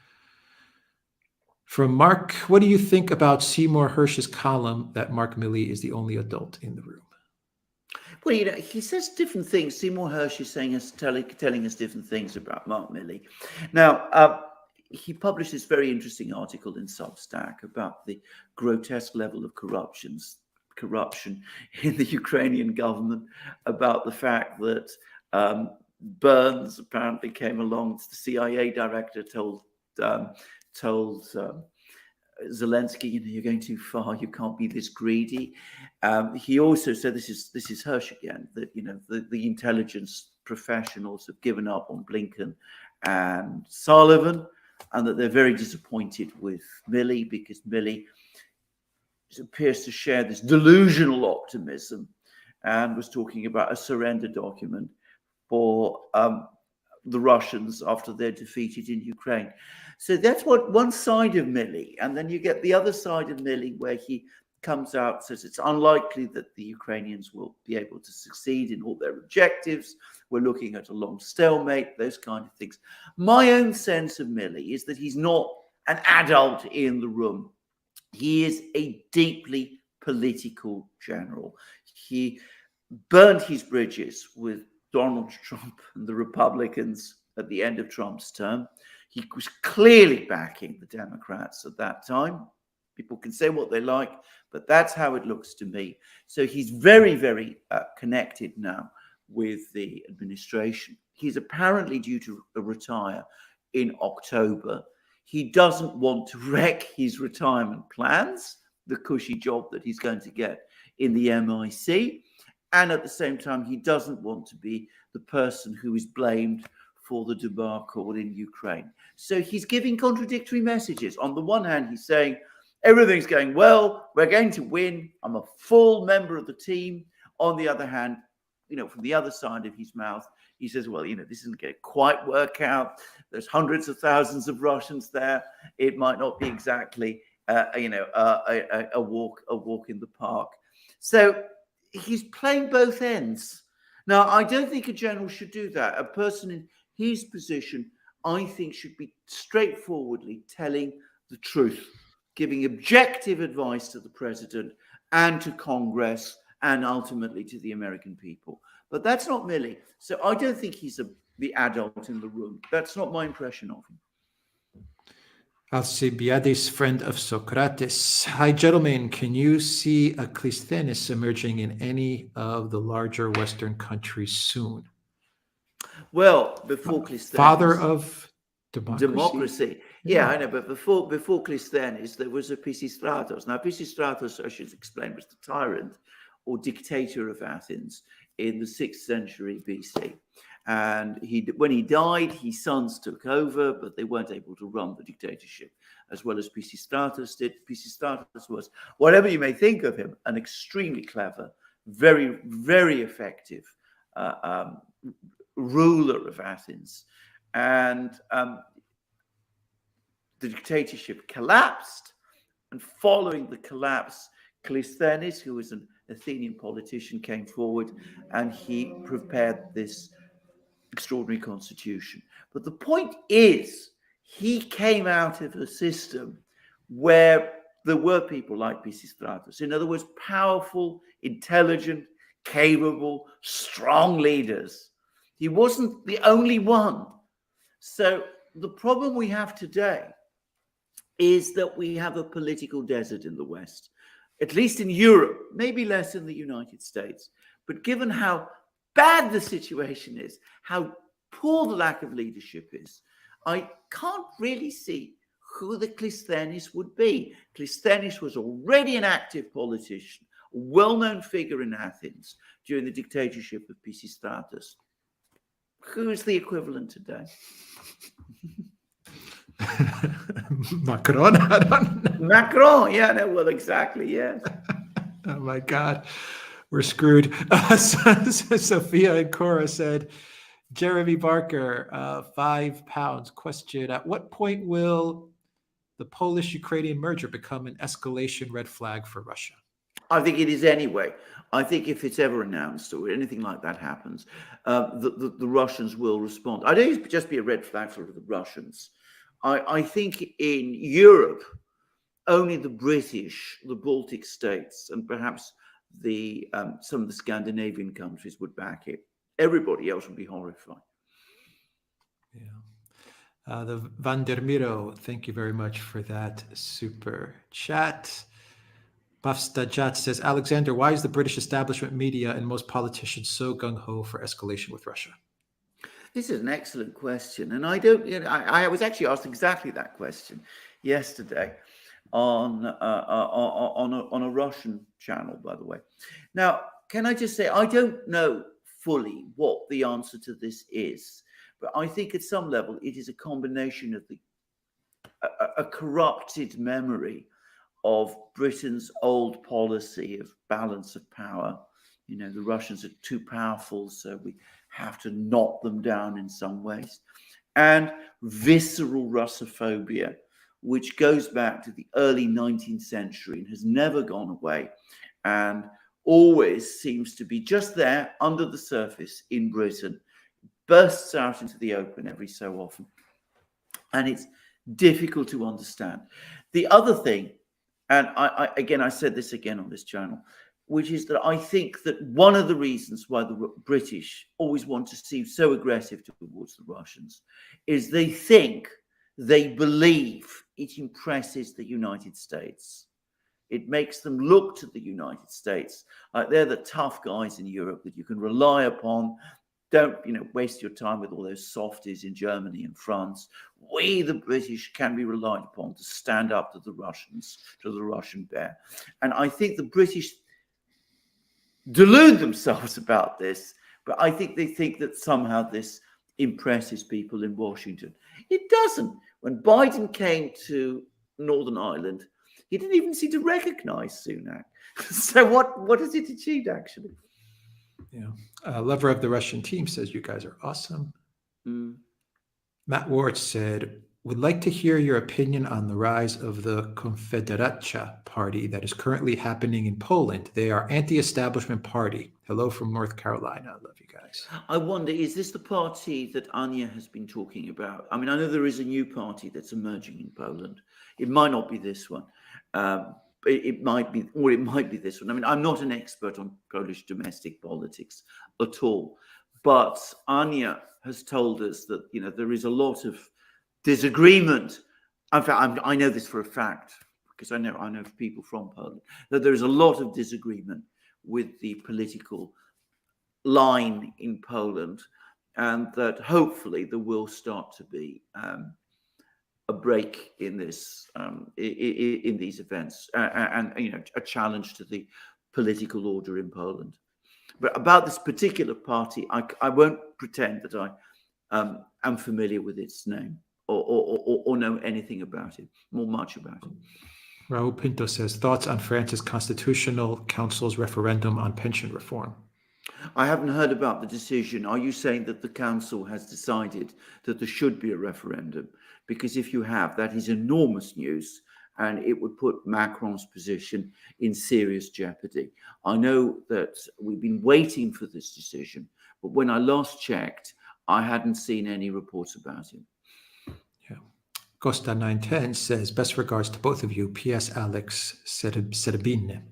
From Mark, what do you think about Seymour Hersh's column that Mark Milley is the only adult in the room? Well, he says different things. Seymour Hersh is telling us different things about Mark Milley. Now, he published this very interesting article in Substack about the grotesque level of corruption in the Ukrainian government, about the fact that Burns apparently came along. The CIA director told Zelensky, you're going too far. You can't be this greedy. He also said, this is Hersh again, that the intelligence professionals have given up on Blinken and Sullivan, and that they're very disappointed with Milley because Milley appears to share this delusional optimism, and was talking about a surrender document for the Russians after they're defeated in Ukraine. So that's what one side of Milley. And then you get the other side of Milley where he comes out, says it's unlikely that the Ukrainians will be able to succeed in all their objectives. We're looking at a long stalemate, those kind of things. My own sense of Milley is that he's not an adult in the room. He is a deeply political general. He burned his bridges with Donald Trump and the Republicans at the end of Trump's term. He was clearly backing the Democrats at that time. People can say what they like, but that's how it looks to me. So he's very, very connected now with the administration. He's apparently due to retire in October. He doesn't want to wreck his retirement plans, the cushy job that he's going to get in the MIC. And at the same time, he doesn't want to be the person who is blamed for the debacle in Ukraine. So he's giving contradictory messages. On the one hand, he's saying, everything's going well, we're going to win, I'm a full member of the team. On the other hand, from the other side of his mouth, he says, well, this isn't going to quite work out. There's hundreds of thousands of Russians there. It might not be exactly, a walk in the park. So he's playing both ends. Now, I don't think a general should do that. A person in his position, I think, should be straightforwardly telling the truth, giving objective advice to the president and to Congress and ultimately to the American people. But that's not Milley. So I don't think he's the adult in the room. That's not my impression of him. Alcibiades, friend of Socrates. Hi, gentlemen. Can you see a Clisthenes emerging in any of the larger Western countries soon? Well, before Clisthenes... Father of democracy? Yeah, I know, but before Clisthenes, there was a Pisistratos. Now, Pisistratos, I should explain, was the tyrant or dictator of Athens in the 6th century BC. And when he died, his sons took over, but they weren't able to run the dictatorship as well as Pisistratos did. Pisistratos was, whatever you may think of him, an extremely clever, very, very effective ruler of Athens. And the dictatorship collapsed. And following the collapse, Clisthenes, who was an Athenian politician, came forward and he prepared this extraordinary constitution. But the point is, he came out of a system where there were people like Pisistratos. In other words, powerful, intelligent, capable, strong leaders. He wasn't the only one. So the problem we have today is that we have a political desert in the West. at least in Europe, maybe less in the United States. But given how bad the situation is, how poor the lack of leadership is, I can't really see who the Clisthenes would be. Clisthenes was already an active politician, a well-known figure in Athens during the dictatorship of Pisistratus. Who's the equivalent today? Macron? I don't know. Macron, yeah, no, well, exactly, yes. Oh my God, we're screwed. Sophia and Cora said, Jeremy Barker, £5. Question: at what point will the Polish-Ukrainian merger become an escalation red flag for Russia? I think it is anyway. I think if it's ever announced or anything like that happens, the Russians will respond. I don't think it'd just be a red flag for the Russians. I think in Europe, only the British, the Baltic states, and perhaps some of the Scandinavian countries would back it. Everybody else would be horrified. Yeah. The Van der Miro, thank you very much for that super chat. Bafstajat says, Alexander, why is the British establishment media and most politicians so gung-ho for escalation with Russia? This is an excellent question. And I was actually asked exactly that question yesterday on a Russian channel, by the way. Now, can I just say, I don't know fully what the answer to this is, but I think at some level it is a combination of a corrupted memory of Britain's old policy of balance of power. You know, the Russians are too powerful, so we have to knock them down in some ways. And visceral Russophobia, which goes back to the early 19th century and has never gone away, and always seems to be just there under the surface in Britain, bursts out into the open every so often. And it's difficult to understand. The other thing, and I said this again on this channel, which is that I think that one of the reasons why the British always want to seem so aggressive towards the Russians is they believe it impresses the United States. It makes them look to the United States like they're the tough guys in Europe that you can rely upon. Don't, waste your time with all those softies in Germany and France. We, the British, can be relied upon to stand up to the Russians, to the Russian bear. And I think the British delude themselves about this, but I think they think that somehow this impresses people in Washington. It doesn't. When Biden came to Northern Ireland, he didn't even seem to recognize Sunak. So what has it achieved, actually? Yeah. Lover of the Russian team says, you guys are awesome. Matt Ward said, would like to hear your opinion on the rise of the Konfederacja party that is currently happening in Poland. They are anti-establishment party. Hello from North Carolina. I love you guys. I wonder, is this the party that Anya has been talking about? I mean, I know there is a new party that's emerging in Poland. It might not be this one. It might be, or it might be this one. I mean, I'm not an expert on Polish domestic politics at all, but Anya has told us that, there is a lot of disagreement. In fact, I know this for a fact because I know people from Poland, that there is a lot of disagreement with the political line in Poland, and that hopefully there will start to be a break in this in these events, and a challenge to the political order in Poland. But about this particular party, I won't pretend that I am familiar with its name or know anything about it, much about it. Raul Pinto says, thoughts on France's Constitutional Council's referendum on pension reform? I haven't heard about the decision. Are you saying that the council has decided that there should be a referendum? Because if you have, that is enormous news, and it would put Macron's position in serious jeopardy. I know that we've been waiting for this decision, but when I last checked, I hadn't seen any reports about it. Yeah. Costa 910 says, best regards to both of you. P.S. Alex Serabine.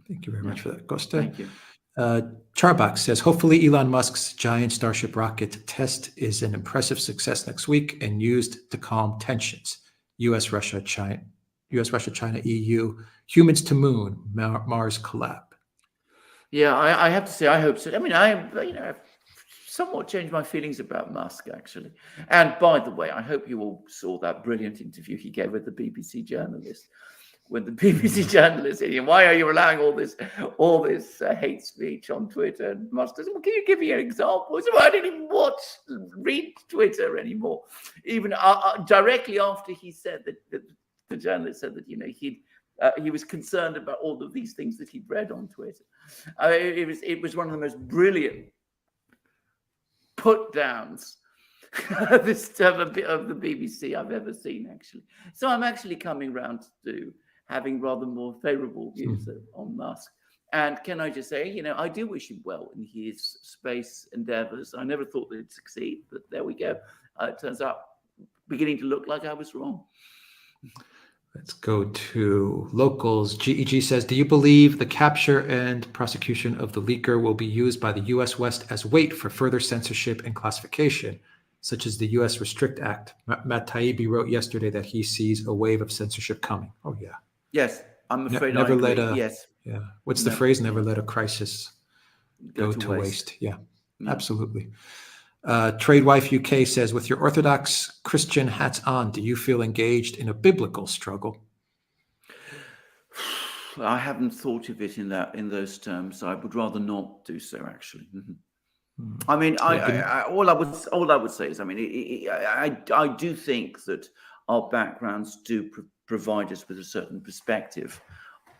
Thank you very much for that, Costa. Thank you. Charbak says, hopefully Elon Musk's giant Starship rocket test is an impressive success next week and used to calm tensions. U.S., Russia, China, US, Russia, China, EU, humans to moon, Mars collab. Yeah, I have to say, I hope so. I mean, I've somewhat changed my feelings about Musk, actually. And by the way, I hope you all saw that brilliant interview he gave with the BBC journalist. When the BBC journalist said, "Why are you allowing all this hate speech on Twitter?" And Musk said, "Well, can you give me an example?" So I didn't even read Twitter anymore. Even directly after he said that, the journalist said that he was concerned about all of these things that he'd read on Twitter. It was one of the most brilliant put downs this term of the BBC I've ever seen, actually. So I'm actually coming round to having rather more favourable views on Musk. And can I just say, I do wish him well in his space endeavours. I never thought they'd succeed, but there we go. It turns out beginning to look like I was wrong. Let's go to locals. GEG says, do you believe the capture and prosecution of the leaker will be used by the U.S. West as weight for further censorship and classification, such as the U.S. Restrict Act? Matt Taibbi wrote yesterday that he sees a wave of censorship coming. Oh, yeah. Yes, I'm afraid never I agree. Yes. Yeah. What's the phrase? Never let a crisis go to waste. Yeah, absolutely. Tradewife UK says, with your Orthodox Christian hats on, do you feel engaged in a biblical struggle? I haven't thought of it in those terms. I would rather not do so, actually. I mean, all I would say is, I mean, I do think that our backgrounds do provide us with a certain perspective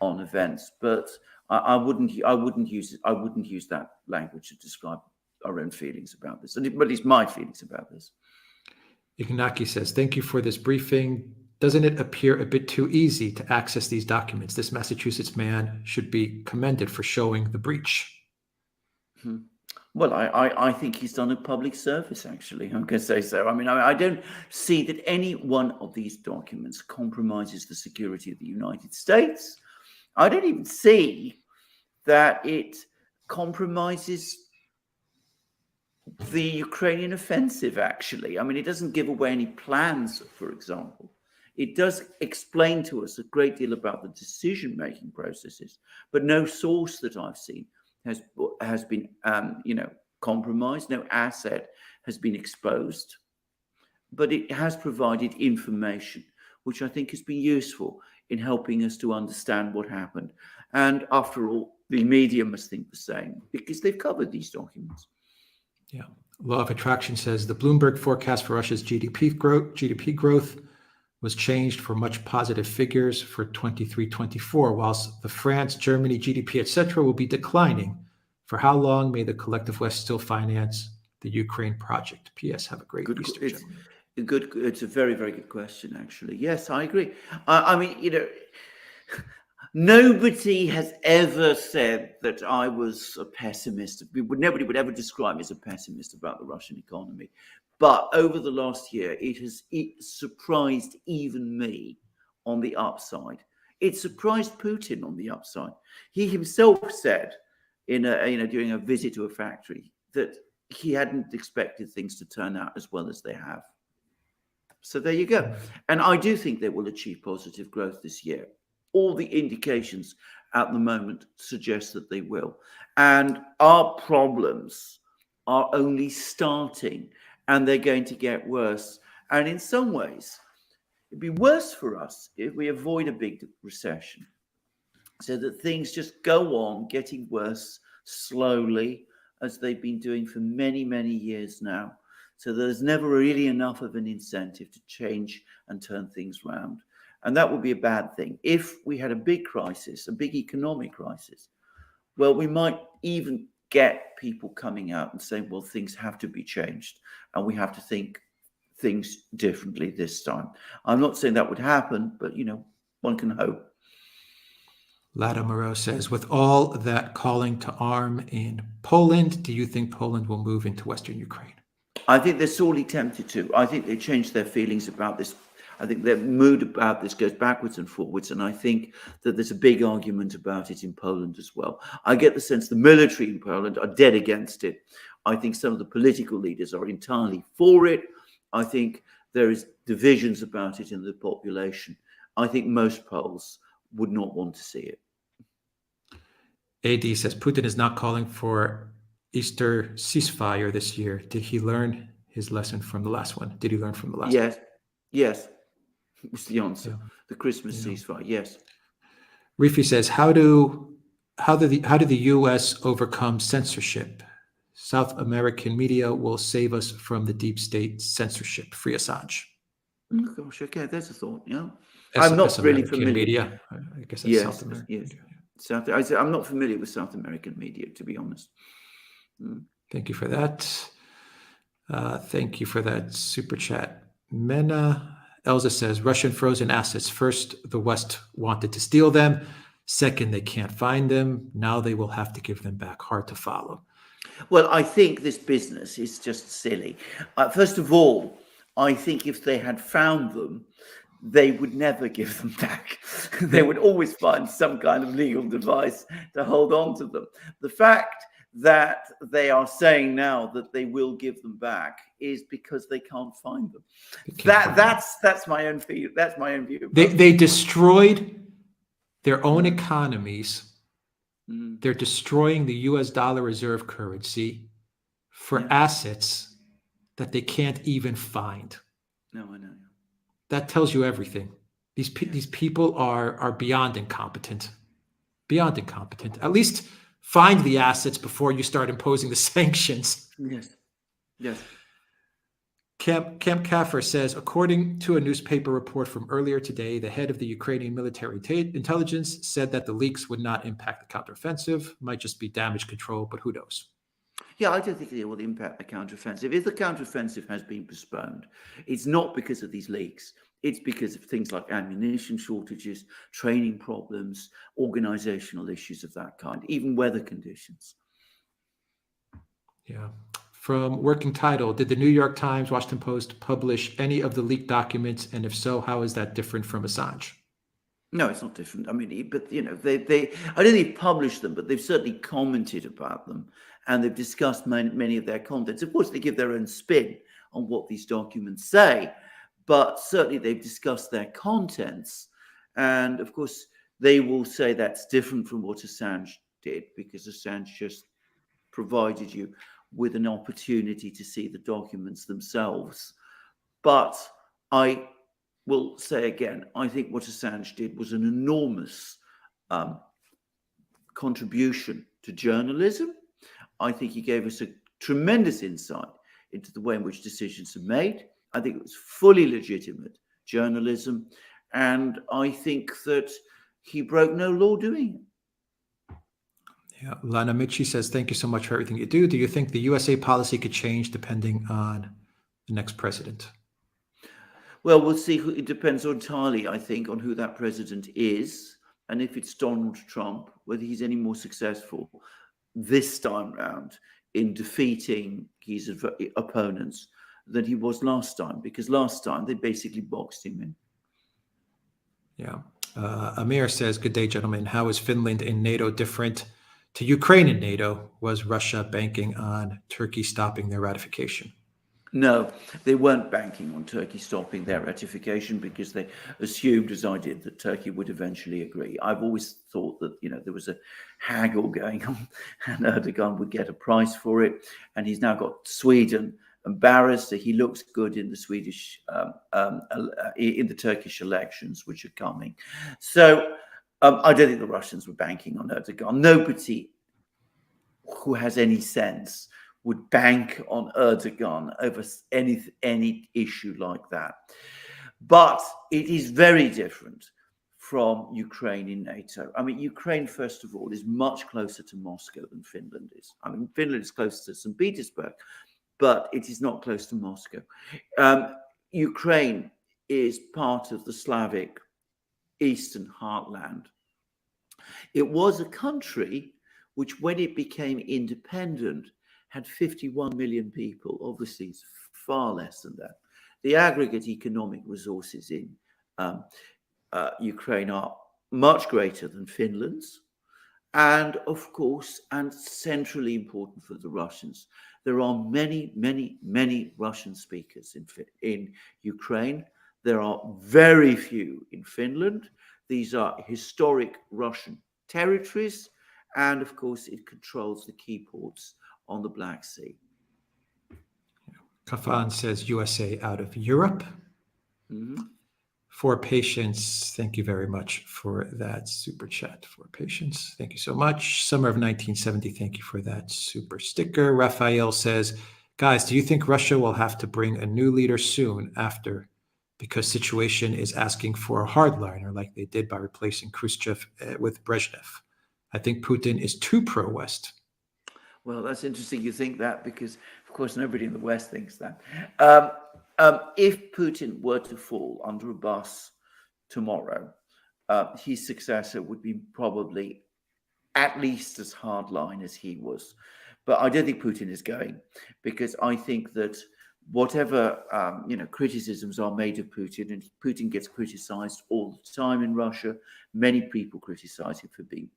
on events, but I wouldn't use that language to describe our own feelings about this, and at least my feelings about this. Ignaki says, thank you for this briefing. Doesn't it appear a bit too easy to access these documents? This Massachusetts man should be commended for showing the breach. Well, I think he's done a public service, actually. I'm going to say so. I mean, I don't see that any one of these documents compromises the security of the United States. I don't even see that it compromises the Ukrainian offensive, actually. I mean, it doesn't give away any plans, for example. It does explain to us a great deal about the decision-making processes, but no source that I've seen has been, compromised. No asset has been exposed, but it has provided information, which I think has been useful in helping us to understand what happened. And after all, the media must think the same because they've covered these documents. Yeah. Law of Attraction says the Bloomberg forecast for Russia's GDP growth was changed for much positive figures for 23-24, whilst the France, Germany, GDP, etc. will be declining. For how long may the collective West still finance the Ukraine project? P.S. Have a great Easter, gentlemen. It's a very, very good question, actually. Yes, I agree. I mean, nobody has ever said that I was a pessimist. Nobody would ever describe me as a pessimist about the Russian economy. But over the last year, it surprised even me on the upside. It surprised Putin on the upside. He himself said during a visit to a factory that he hadn't expected things to turn out as well as they have. So there you go. And I do think they will achieve positive growth this year. All the indications at the moment suggest that they will. And our problems are only starting, and they're going to get worse. And in some ways, it'd be worse for us if we avoid a big recession, so that things just go on getting worse slowly, as they've been doing for many, many years now. So there's never really enough of an incentive to change and turn things around. And that would be a bad thing. If we had a big crisis, a big economic crisis, well, we might even get people coming out and saying, well, things have to be changed and we have to think things differently this time. I'm not saying that would happen, but, one can hope. Lada Moreau says, with all that calling to arm in Poland, do you think Poland will move into Western Ukraine? I think they're sorely tempted to. I think they changed their feelings about this. I think their mood about this goes backwards and forwards. And I think that there's a big argument about it in Poland as well. I get the sense the military in Poland are dead against it. I think some of the political leaders are entirely for it. I think there is divisions about it in the population. I think most Poles would not want to see it. AD says Putin is not calling for Easter ceasefire this year. Did he learn his lesson from the last one? Did he learn from the last one? Yes. Was the answer. Yeah. The Christmas ceasefire. Yes. Rifi says, how do the U.S. overcome censorship? South American media will save us from the deep state censorship. Free Assange. Oh, gosh, okay, there's a thought. Yeah, I'm not really familiar. Media. I guess that's Yes, South American. Yes. I'm not familiar with South American media, to be honest. Thank you for that. Thank you for that super chat. Mena Elza says Russian frozen assets. First, the West wanted to steal them. Second, they can't find them. Now they will have to give them back. Hard to follow. Well, I think this business is just silly. First of all, I think if they had found them, they would never give them back. They would always find some kind of legal device to hold on to them. The fact that they are saying now that they will give them back is because they can't find them. That's my own view. That's my own view. They destroyed their own economies. They're destroying the US dollar reserve currency for assets that they can't even find. No, I know. That tells you everything. These people are beyond incompetent. Beyond incompetent. At least find the assets before you start imposing the sanctions. Yes. Camp Kaffer says, according to a newspaper report from earlier today, the head of the Ukrainian military intelligence said that the leaks would not impact the counteroffensive, might just be damage control, but who knows? Yeah, I don't think it will impact the counteroffensive. If the counteroffensive has been postponed, it's not because of these leaks. It's because of things like ammunition shortages, training problems, organizational issues of that kind, even weather conditions. Yeah. From Working Title, did the New York Times, Washington Post publish any of the leaked documents? And if so, how is that different from Assange? No, it's not different. I mean, but they I don't think they've published them, but they've certainly commented about them, and they've discussed many of their contents. Of course, they give their own spin on what these documents say, but certainly they've discussed their contents. And of course, they will say that's different from what Assange did, because Assange just provided you with an opportunity to see the documents themselves. But I will say again, I think what Assange did was an enormous contribution to journalism. I think he gave us a tremendous insight into the way in which decisions are made. I think it was fully legitimate journalism. And I think that he broke no law doing it. Yeah, Lana Michi says, thank you so much for everything you do. Do you think the USA policy could change depending on the next president? Well, we'll see. It depends entirely, I think, on who that president is. And if it's Donald Trump, whether he's any more successful this time round in defeating his opponents than he was last time. Because last time they basically boxed him in. Yeah. Amir says, good day, gentlemen. How is Finland in NATO different to Ukraine in NATO? Was Russia banking on Turkey stopping their ratification? No, they weren't banking on Turkey stopping their ratification because they assumed, as I did, that Turkey would eventually agree. I've always thought that, there was a haggle going on and Erdogan would get a price for it. And he's now got Sweden embarrassed. He looks good in the Swedish, in the Turkish elections, which are coming. So I don't think the Russians were banking on Erdogan. Nobody who has any sense would bank on Erdogan over any issue like that. But it is very different from Ukraine in NATO. I mean, Ukraine, first of all, is much closer to Moscow than Finland is. I mean, Finland is close to St. Petersburg, but it is not close to Moscow. Ukraine is part of the Slavic Eastern heartland. It was a country which, when it became independent, had 51 million people. Obviously, it's far less than that. The aggregate economic resources in Ukraine are much greater than Finland's. And of course, and centrally important for the Russians, there are many, many, many Russian speakers in Ukraine. There are very few in Finland. These are historic Russian territories. And of course, it controls the key ports on the Black Sea. Kafan says USA out of Europe. Mhm. For patience, thank you very much for that super chat. For patience, thank you so much. Summer of 1970, thank you for that super sticker. Raphael says, guys, do you think Russia will have to bring a new leader soon after, because situation is asking for a hardliner like they did by replacing Khrushchev with Brezhnev? I think Putin is too pro-West. Well, that's interesting you think that, because, of course, nobody in the West thinks that. If Putin were to fall under a bus tomorrow, his successor would be probably at least as hardline as he was. But I don't think Putin is going, because I think that whatever criticisms are made of Putin, and Putin gets criticized all the time in Russia. Many people criticize him for being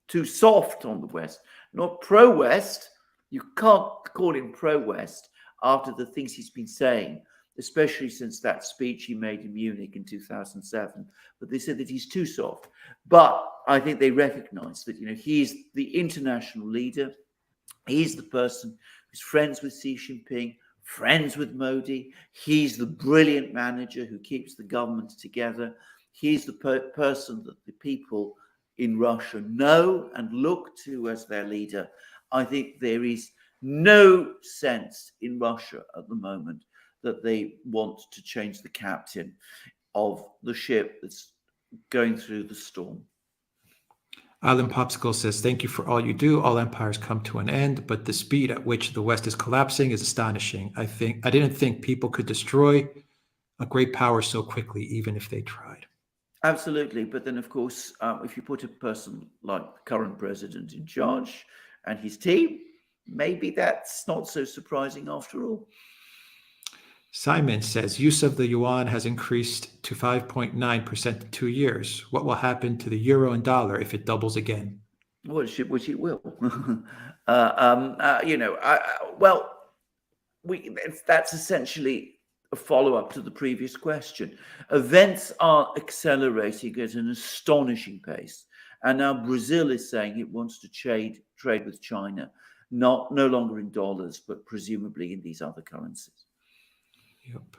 too soft on the West, not pro-West. You can't call him pro-West after the things he's been saying, especially since that speech he made in Munich in 2007. But they said that he's too soft. But I think they recognize that, he's the international leader. He's the person who's friends with Xi Jinping, friends with Modi. He's the brilliant manager who keeps the government together. He's the person that the people in Russia know and look to as their leader. I think there is no sense in Russia at the moment that they want to change the captain of the ship that's going through the storm. Alan Popsicle says, thank you for all you do. All empires come to an end, but the speed at which the West is collapsing is astonishing. I didn't think people could destroy a great power so quickly, even if they tried. Absolutely. But then, of course, if you put a person like the current president in charge and his team, maybe that's not so surprising after all. Simon says, use of the yuan has increased to 5.9% in 2 years. What will happen to the euro and dollar if it doubles again? Which it will. That's essentially a follow-up to the previous question. Events are accelerating at an astonishing pace. And now Brazil is saying it wants to trade with China, no longer in dollars, but presumably in these other currencies. Yep.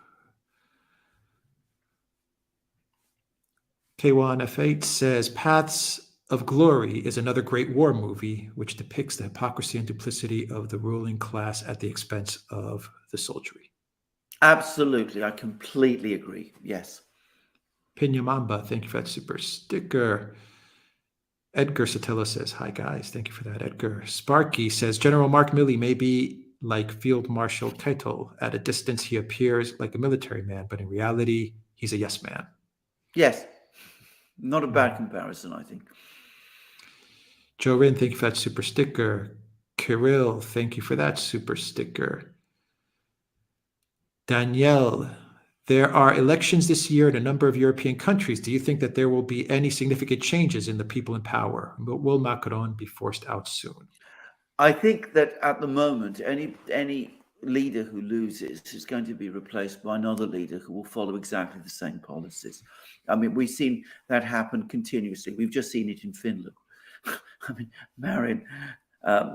K1F8 says, Paths of Glory is another great war movie which depicts the hypocrisy and duplicity of the ruling class at the expense of the soldiery. Absolutely. I completely agree. Yes. Pinyamamba, thank you for that super sticker. Edgar Sotelo says, hi guys. Thank you for that, Edgar. Sparky says, General Mark Milley may be like Field Marshal Keitel. At a distance, he appears like a military man, but in reality, he's a yes man. Yes. Not a bad comparison, I think. Joe Rin, thank you for that super sticker. Kirill, thank you for that super sticker. Danielle, there are elections this year in a number of European countries. Do you think that there will be any significant changes in the people in power? Will Macron be forced out soon? I think that at the moment, any leader who loses is going to be replaced by another leader who will follow exactly the same policies. I mean, we've seen that happen continuously. We've just seen it in Finland. I mean, Marin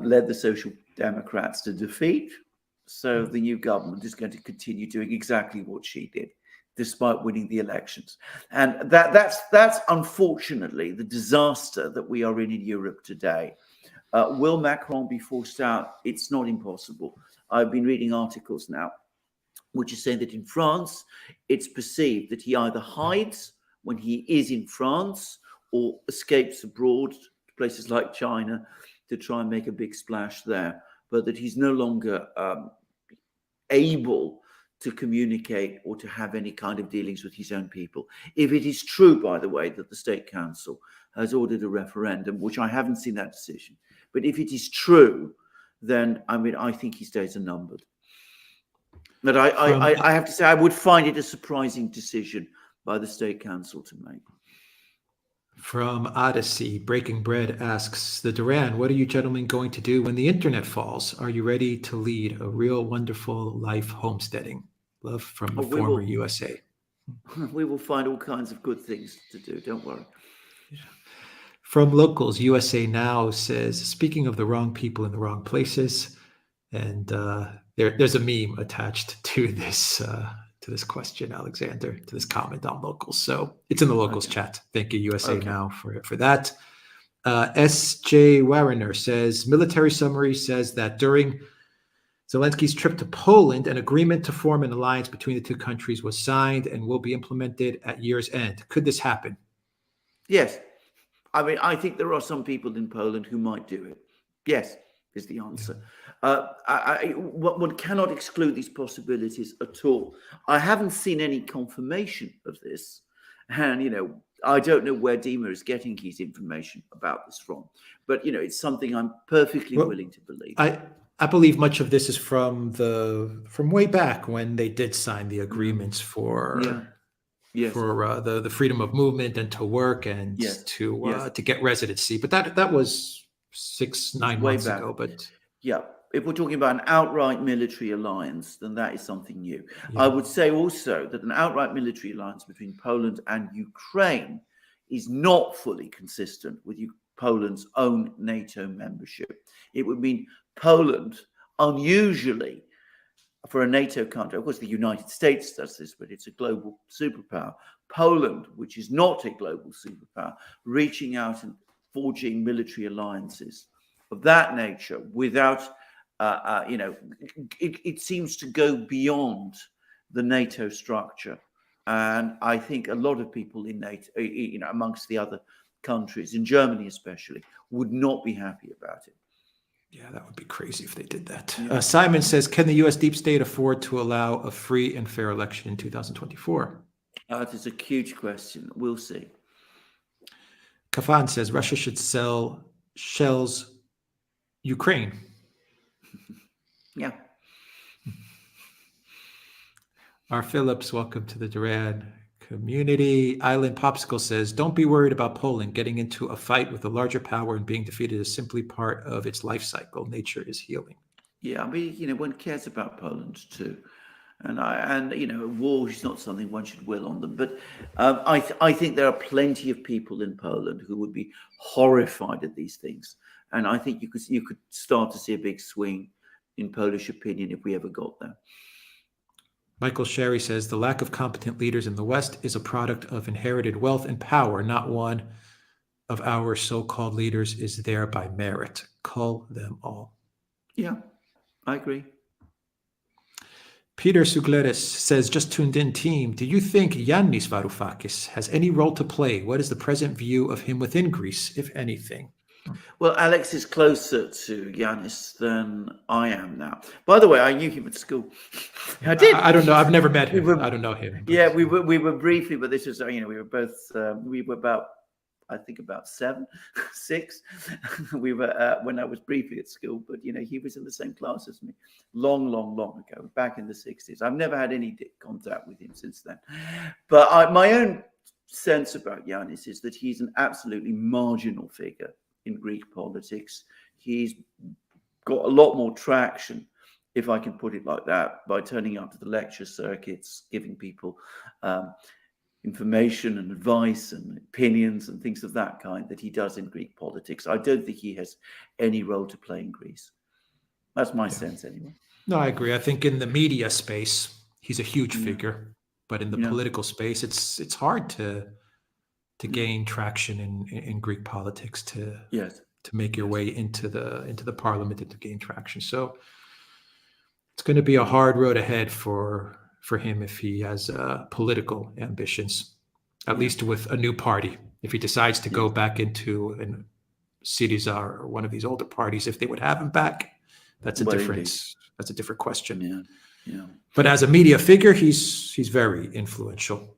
led the Social Democrats to defeat. So the new government is going to continue doing exactly what she did, despite winning the elections. And that's unfortunately the disaster that we are in Europe today. Will Macron be forced out? It's not impossible. I've been reading articles now, which is saying that in France, it's perceived that he either hides when he is in France or escapes abroad to places like China to try and make a big splash there, but that he's no longer able to communicate or to have any kind of dealings with his own people. If it is true, by the way, that the State Council has ordered a referendum, which I haven't seen that decision, but if it is true, then I think his days are numbered. But I have to say, I would find it a surprising decision by the State Council to make. From Odyssey, Breaking Bread asks, the Duran, what are you gentlemen going to do when the internet falls? Are you ready to lead a real wonderful life homesteading? Love from the former USA. We will find all kinds of good things to do. Don't worry. From locals, USA Now says, speaking of the wrong people in the wrong places, and there's a meme attached to this question, Alexander, to this comment on locals. So it's in the locals chat. Thank you, USA Now, for that. S.J. Warrener says, military summary says that during Zelensky's trip to Poland, an agreement to form an alliance between the two countries was signed and will be implemented at year's end. Could this happen? Yes. I mean, I think there are some people in Poland who might do it. Yes, is the answer. One cannot exclude these possibilities at all. I haven't seen any confirmation of this. And, I don't know where Dima is getting his information about this from. But, it's something I'm perfectly willing to believe. I believe much of this is from way back when they did sign the agreements for the freedom of movement and to work and to get residency. But that was 6-9 months ago. But if we're talking about an outright military alliance, then that is something new. I would say also that an outright military alliance between Poland and Ukraine is not fully consistent with Poland's own NATO membership. It would mean Poland, unusually for a NATO country, of course the United States does this, but it's a global superpower. Poland, which is not a global superpower, reaching out and forging military alliances of that nature without, it seems to go beyond the NATO structure. And I think a lot of people in NATO, amongst the other countries, in Germany especially, would not be happy about it. Yeah, that would be crazy if they did that. Simon says, can the U.S. deep state afford to allow a free and fair election in 2024? That is a huge question. We'll see. Kafan says, Russia should sell shells Ukraine. Yeah. R. Phillips, welcome to the Duran community. Island Popsicle says, don't be worried about Poland getting into a fight with a larger power and being defeated is simply part of its life cycle. Nature is healing. Yeah, I mean, one cares about Poland too. And war is not something one should will on them. But I think there are plenty of people in Poland who would be horrified at these things. And I think you could start to see a big swing in Polish opinion if we ever got there. Michael Sherry says, the lack of competent leaders in the West is a product of inherited wealth and power, not one of our so-called leaders is there by merit. Cull them all. Yeah, I agree. Peter Sugleris says, just tuned in team, do you think Yannis Varoufakis has any role to play? What is the present view of him within Greece, if anything? Well, Alex is closer to Yannis than I am now. By the way, I knew him at school. I did. I don't know. I've never met him. I don't know him. Yeah, we were briefly, but this was, we were both, we were about 7, 6. We were when I was briefly at school, but he was in the same class as me, long ago, back in the 60s. I've never had any contact with him since then. But my own sense about Yannis is that he's an absolutely marginal figure in Greek politics. He's got a lot more traction, if I can put it like that, by turning up to the lecture circuits, giving people information and advice and opinions and things of that kind that he does in Greek politics. I don't think he has any role to play in Greece. That's my sense anyway. No, I agree. I think in the media space, he's a huge figure, but in the political space, it's hard to gain traction in Greek politics, to make your way into the parliament and to gain traction. So it's going to be a hard road ahead for him if he has political ambitions, at least with a new party. If he decides to go back into Syriza or one of these older parties, if they would have him back, that's a different question. Yeah. But as a media figure, he's very influential.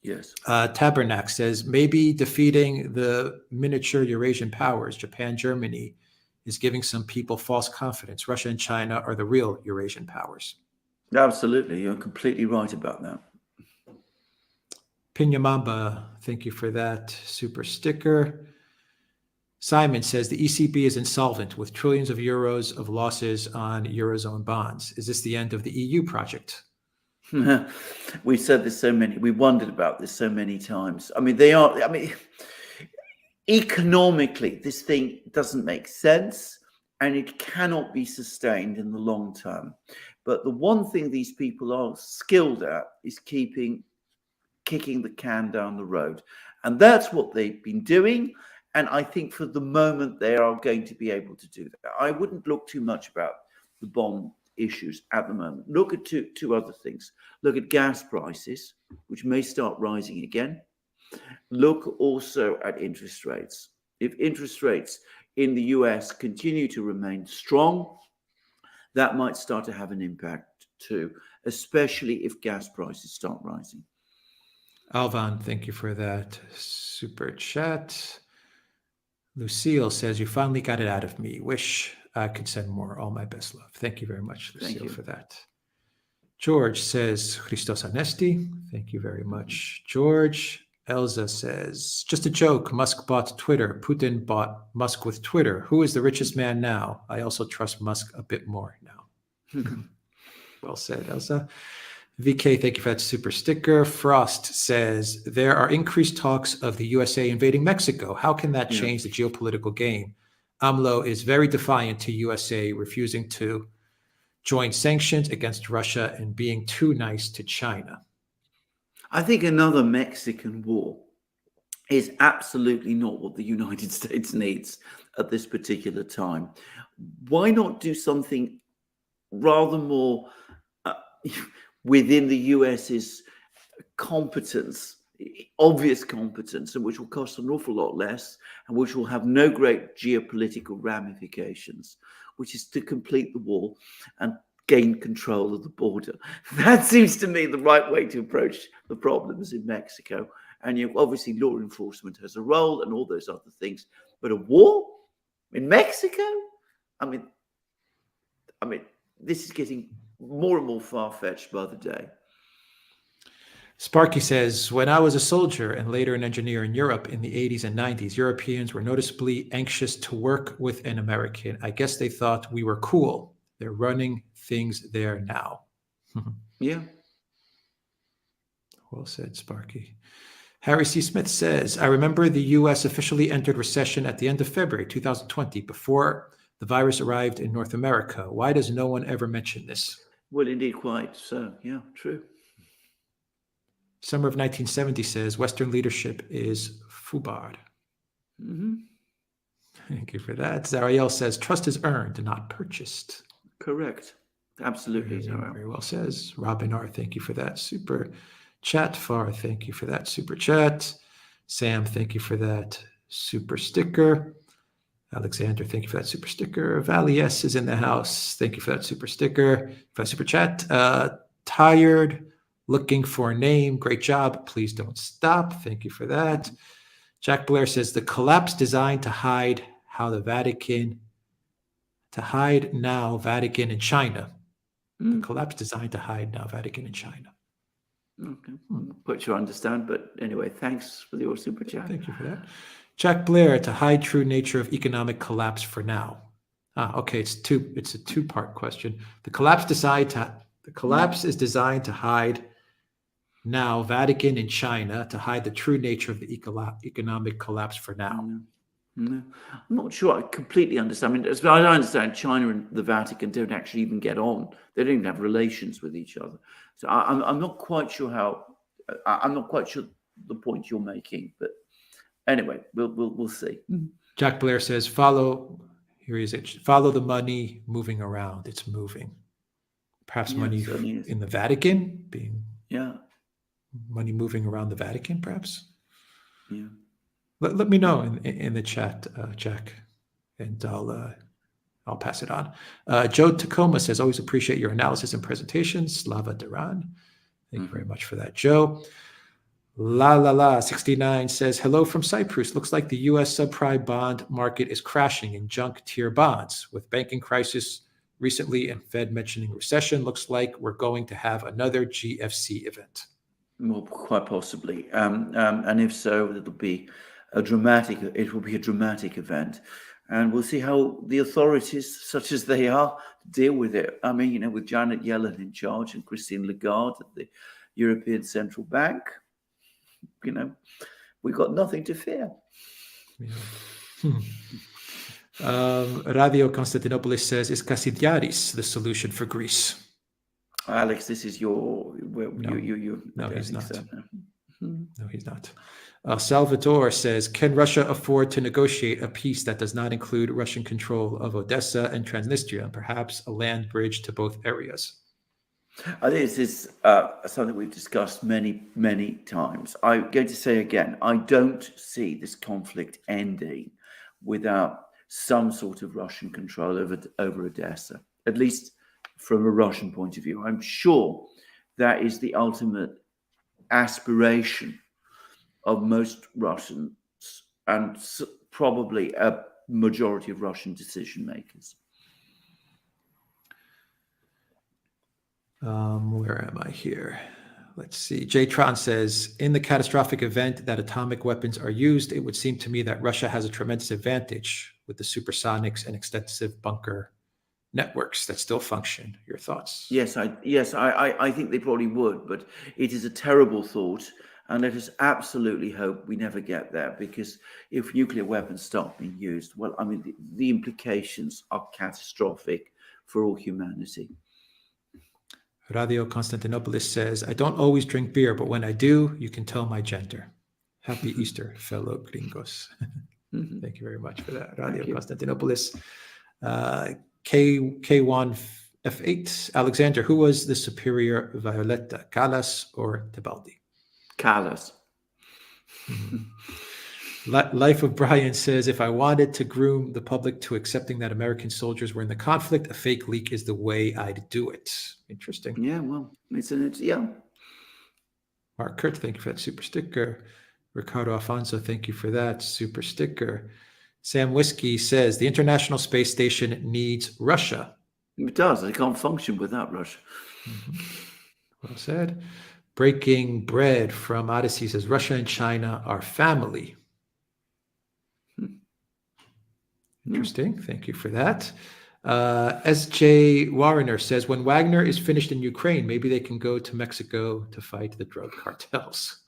Yes. Tabernak says, maybe defeating the miniature Eurasian powers, Japan, Germany, is giving some people false confidence. Russia and China are the real Eurasian powers. Absolutely. You're completely right about that. Pinyamamba, thank you for that super sticker. Simon says, the ECB is insolvent with trillions of euros of losses on Eurozone bonds. Is this the end of the EU project? We've said this we wondered about this so many times. I mean, economically, this thing doesn't make sense and it cannot be sustained in the long term. But the one thing these people are skilled at is kicking the can down the road. And that's what they've been doing. And I think for the moment, they are going to be able to do that. I wouldn't look too much about the bond issues at the moment. Look at two other things. Look at gas prices, which may start rising again. Look also at interest rates. If interest rates in the US continue to remain strong, that might start to have an impact too, especially if gas prices start rising. Alvan, thank you for that super chat. Lucille says, you finally got it out of me. Wish I could send more. All my best love. Thank you very much, Lucille, for that. George says, Christos Anesti. Thank you very much, George. Elza says, just a joke. Musk bought Twitter. Putin bought Musk with Twitter. Who is the richest man now? I also trust Musk a bit more now. Well said, Elza. VK, thank you for that super sticker. Frost says, there are increased talks of the USA invading Mexico. How can that change the geopolitical game? AMLO is very defiant to USA, refusing to join sanctions against Russia and being too nice to China. I think another Mexican war is absolutely not what the United States needs at this particular time. Why not do something rather more within the US's competence, obvious competence, and which will cost an awful lot less and which will have no great geopolitical ramifications, which is to complete the wall and gain control of the border. That seems to me the right way to approach the problems in Mexico. And obviously law enforcement has a role and all those other things. But a war in Mexico? I mean, this is getting more and more far-fetched by the day. Sparky says, when I was a soldier and later an engineer in Europe in the 80s and 90s, Europeans were noticeably anxious to work with an American. I guess they thought we were cool. They're running things there now. Yeah. Well said, Sparky. Harry C. Smith says, I remember the U.S. officially entered recession at the end of February 2020, before the virus arrived in North America. Why does no one ever mention this? Well, indeed, quite so. Yeah, true. Summer of 1970 says, Western leadership is fubard. Mm-hmm. Thank you for that. Zariel says, trust is earned, not purchased. Correct. Absolutely. Very well says. Robin R., thank you for that super chat. Far, thank you for that super chat. Sam, thank you for that super sticker. Alexander, thank you for that super sticker. Valley S is in the house. Thank you for that super sticker, for that super chat. Tired, looking for a name. Great job. Please don't stop. Thank you for that. Jack Blair says, the collapse designed to hide Vatican in China. The collapse designed to hide now Vatican in China. Okay. Quite sure I understand, but anyway, thanks for your super chat. Thank you for that. Jack Blair, to hide true nature of economic collapse for now. Okay, it's a two-part question. The collapse is designed to hide now Vatican in China, to hide the true nature of the economic collapse for now. No. I'm not sure I completely understand. I mean, as I understand, China and the Vatican don't actually even get on. They don't even have relations with each other. So I'm not quite sure I'm not quite sure the point you're making. But anyway, we'll see. Jack Blair says, follow the money moving around. It's moving. Perhaps money in the Vatican being money moving around the Vatican, perhaps. Yeah. Let me know in the chat, Jack, and I'll pass it on. Joe Tacoma says, always appreciate your analysis and presentations. Slava Duran. Thank you very much for that, Joe. La 69 says, hello from Cyprus. Looks like the U.S. subprime bond market is crashing in junk tier bonds. With banking crisis recently and Fed mentioning recession, looks like we're going to have another GFC event. Well, quite possibly. And if so, it will be a dramatic event. and we'll see how the authorities, such as they are, deal with it. I mean, with Janet Yellen in charge and Christine Lagarde at the European Central Bank, we've got nothing to fear. Yeah. Radio Constantinopolis says, is Kasidiaris the solution for Greece? Alex, this is your... No, he's not. So. No, he's not. Salvatore says, can Russia afford to negotiate a peace that does not include Russian control of Odessa and Transnistria, and perhaps a land bridge to both areas? I think this is something we've discussed many, many times. I'm going to say again, I don't see this conflict ending without some sort of Russian control over Odessa, at least from a Russian point of view. I'm sure that is the ultimate aspiration of most Russians and probably a majority of Russian decision makers. Where am I here? Let's see. J-Tron says, in the catastrophic event that atomic weapons are used, it would seem to me that Russia has a tremendous advantage with the supersonics and extensive bunker networks that still function. Your thoughts? Yes, I think they probably would, but it is a terrible thought. And let us absolutely hope we never get there, because if nuclear weapons start being used, well, I mean, the implications are catastrophic for all humanity. Radio Constantinopolis says, I don't always drink beer, but when I do, you can tell my gender. Happy Easter, fellow gringos. Thank you very much for that. Radio Constantinopolis. K1 F8, Alexander, who was the superior Violetta, Callas or Tebaldi? Callas. Life of Brian says, if I wanted to groom the public to accepting that American soldiers were in the conflict, a fake leak is the way I'd do it. Interesting. Yeah, well, it's Mark Kurt, thank you for that super sticker. Ricardo Afonso, thank you for that super sticker. Sam Whiskey says, the International Space Station needs Russia. It does. It can't function without Russia. Well said. Breaking Bread from Odyssey says, Russia and China are family. Interesting. Thank you for that. S.J. Warrener says, when Wagner is finished in Ukraine, maybe they can go to Mexico to fight the drug cartels.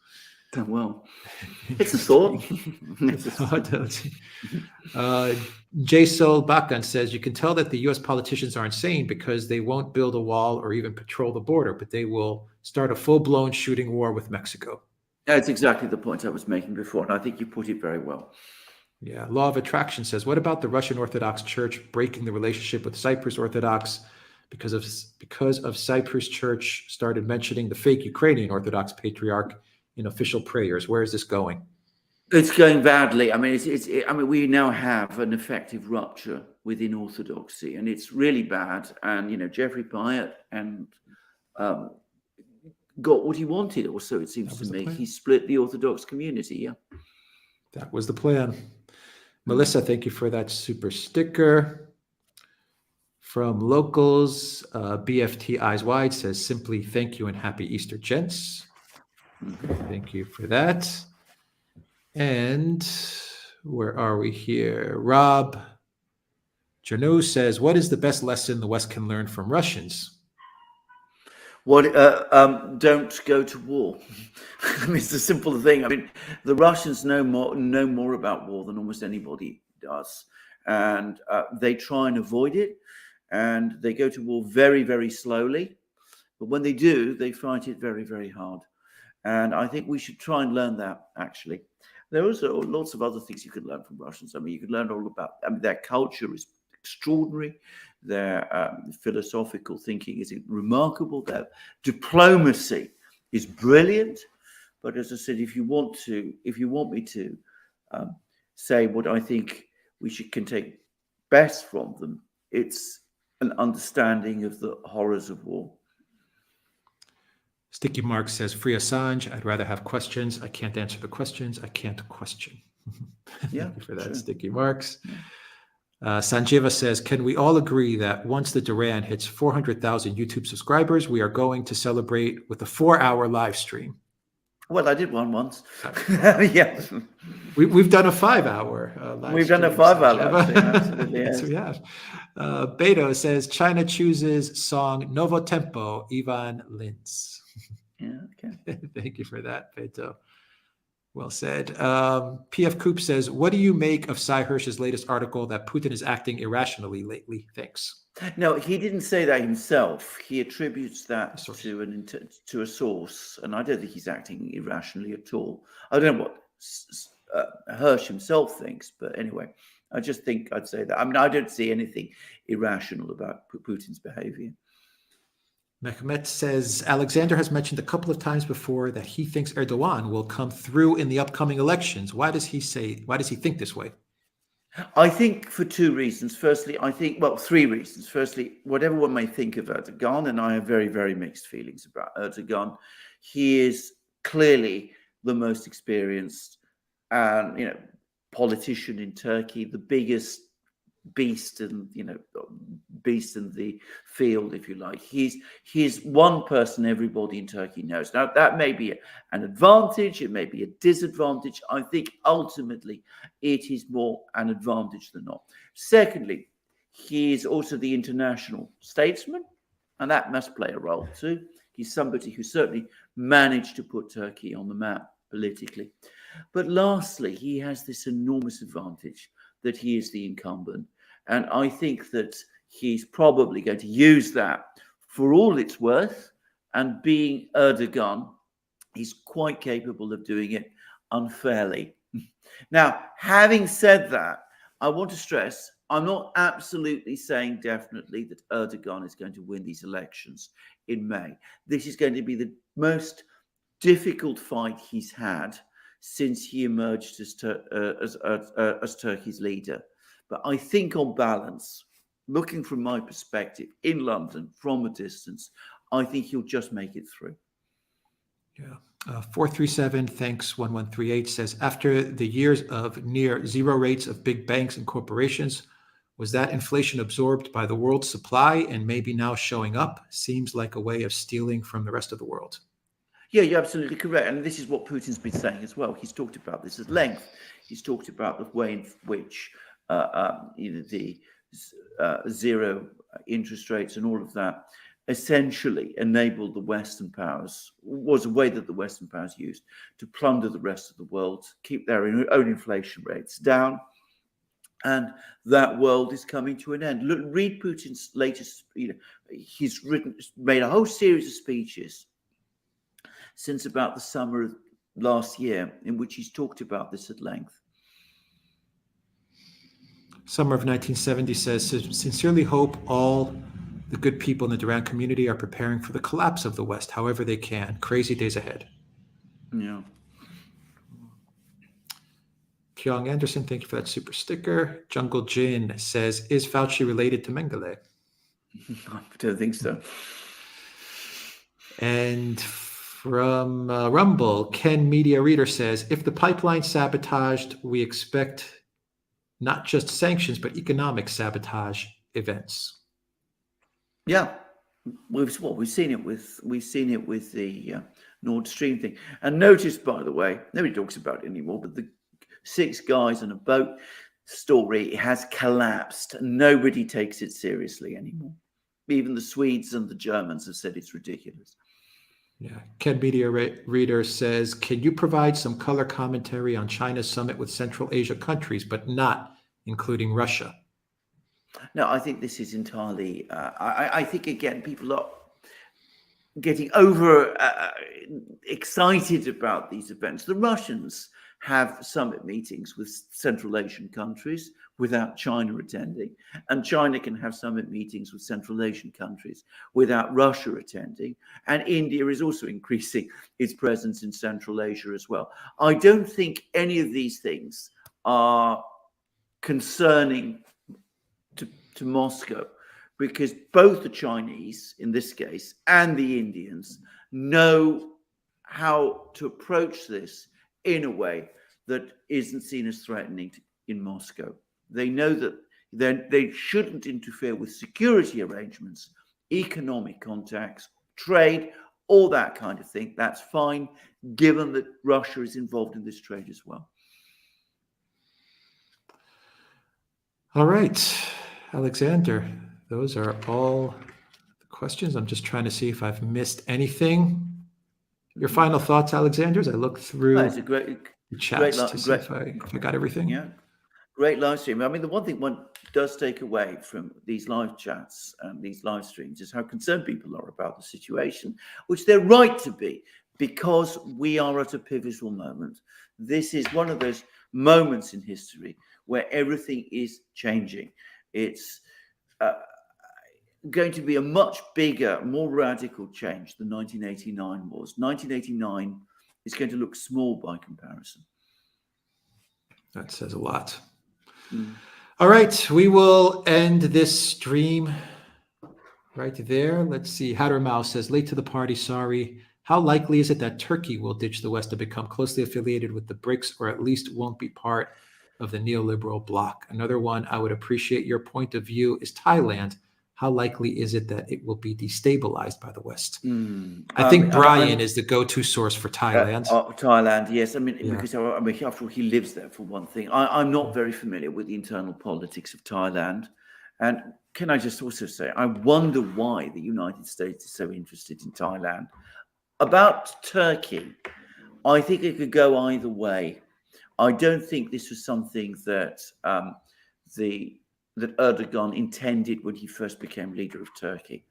Well, it's a thought. J. Sol Bakan says, you can tell that the U.S. politicians are insane because they won't build a wall or even patrol the border, but they will start a full-blown shooting war with Mexico. That's exactly the point I was making before, and I think you put it very well. Yeah. Law of Attraction says, what about the Russian Orthodox Church breaking the relationship with Cyprus Orthodox because of Cyprus Church started mentioning the fake Ukrainian Orthodox Patriarch in official prayers? Where is this going? It's going badly. I mean, we now have an effective rupture within Orthodoxy, and it's really bad. And Jeffrey Pyatt got what he wanted, or so it seems to me. He split the Orthodox community. Yeah, that was the plan. Melissa, thank you for that super sticker. From Locals, BFT Eyes Wide says, simply thank you and happy Easter, gents. Thank you for that. And where are we here? Rob Janu says, what is the best lesson the West can learn from Russians? Don't go to war. I mean, it's a simple thing. I mean, the Russians know more about war than almost anybody does, and they try and avoid it, and they go to war very, very slowly. But when they do, they fight it very, very hard. And I think we should try and learn that, actually. There are also lots of other things you could learn from Russians. I mean, you could learn all about, their culture is extraordinary. Their philosophical thinking is remarkable. Their diplomacy is brilliant. But as I said, if you want me to say what I think can take best from them, it's an understanding of the horrors of war. Sticky Mark says, free Assange. I'd rather have questions. I can't answer the questions. I can't question. Yeah, thank you for that, sure. Sticky Marks. Sanjiva says, can we all agree that once the Duran hits 400,000 YouTube subscribers, we are going to celebrate with a 4-hour live stream? Well, I did one once. Yeah. We've done a 5-hour live We've done a stream, 5-hour Sajib. live stream, absolutely, Yes, yes. we have. Beto says China chooses song Novo Tempo, Ivan Lins. Yeah, okay. Thank you for that, Beto. Well said. PF Coop says, what do you make of Cy Hirsch's latest article that Putin is acting irrationally lately? Thanks. No, he didn't say that himself. He attributes that Source. to a source, and I don't think he's acting irrationally at all. I don't know what Hirsch himself thinks, but anyway, I just think I'd say that. I mean, I don't see anything irrational about Putin's behavior. Mehmet says, Alexander has mentioned a couple of times before that he thinks Erdogan will come through in the upcoming elections. Why does he think this way? I think for two reasons. Firstly, three reasons. Firstly, whatever one may think of Erdogan, and I have very, very mixed feelings about Erdogan, he is clearly the most experienced politician in Turkey, the biggest beast in the field, if you like. He's one person everybody in Turkey knows. Now, that may be an advantage, it may be a disadvantage. I think ultimately it is more an advantage than not. Secondly, he is also the international statesman, and that must play a role too. He's somebody who certainly managed to put Turkey on the map politically. But lastly, he has this enormous advantage that he is the incumbent. And I think that he's probably going to use that for all it's worth. And being Erdogan, he's quite capable of doing it unfairly. Now, having said that, I want to stress, I'm not absolutely saying definitely that Erdogan is going to win these elections in May. This is going to be the most difficult fight he's had since he emerged as Turkey's leader. But I think on balance, looking from my perspective in London from a distance, I think he'll just make it through. Yeah. 437, thanks, 1138 says, after the years of near zero rates of big banks and corporations, was that inflation absorbed by the world's supply and maybe now showing up? Seems like a way of stealing from the rest of the world. Yeah, you're absolutely correct. And this is what Putin's been saying as well. He's talked about this at length. He's talked about the way in which the zero interest rates and all of that essentially enabled the Western powers, was a way that the Western powers used to plunder the rest of the world, keep their own inflation rates down. And that world is coming to an end. Look, read Putin's latest, he's made a whole series of speeches since about the summer of last year in which he's talked about this at length. Summer of 1970 says, sincerely hope all the good people in the Durand community are preparing for the collapse of the West, however they can. Crazy days ahead. Yeah. Kyung Anderson, thank you for that super sticker. Jungle Jin says, is Fauci related to Mengele? I don't think so. And from Rumble, Ken Media Reader says, if the pipeline sabotaged, we expect not just sanctions, but economic sabotage events. Yeah, we've seen it with the Nord Stream thing. And notice, by the way, nobody talks about it anymore, but the 6 guys on a boat story has collapsed. Nobody takes it seriously anymore. Even the Swedes and the Germans have said it's ridiculous. Yeah. Ken Media Reader says, can you provide some color commentary on China's summit with Central Asia countries, but not including Russia? No, I think this is entirely, I think, again, people are getting over excited about these events. The Russians have summit meetings with Central Asian countries without China attending, and China can have summit meetings with Central Asian countries without Russia attending, and India is also increasing its presence in Central Asia as well. I don't think any of these things are concerning to Moscow, because both the Chinese, in this case, and the Indians know how to approach this in a way that isn't seen as threatening in Moscow. They know that they shouldn't interfere with security arrangements, economic contacts, trade, all that kind of thing. That's fine, given that Russia is involved in this trade as well. All right, Alexander, those are all the questions. I'm just trying to see if I've missed anything. Your final thoughts, Alexander, as I look through It's a great chats to see if I got everything. Yeah, great live stream. I mean, the one thing one does take away from these live chats and these live streams is how concerned people are about the situation, which they're right to be, because we are at a pivotal moment. This is one of those moments in history where everything is changing. It's going to be a much bigger, more radical change than 1989 was. 1989 is going to look small by comparison. That says a lot. All right, we will end this stream right there. Let's see. Hatter Mouse says, late to the party, sorry. How likely is it that Turkey will ditch the West to become closely affiliated with the BRICS, or at least won't be part of the neoliberal bloc? Another one, I would appreciate your point of view, is Thailand. How likely is it that it will be destabilized by the West? I think Brian is the go-to source for Thailand. Thailand, yes. I mean, because after all, he lives there for one thing. I'm not very familiar with the internal politics of Thailand. And can I just also say, I wonder why the United States is so interested in Thailand. About Turkey, I think it could go either way. I don't think this was something that that Erdogan intended when he first became leader of Turkey.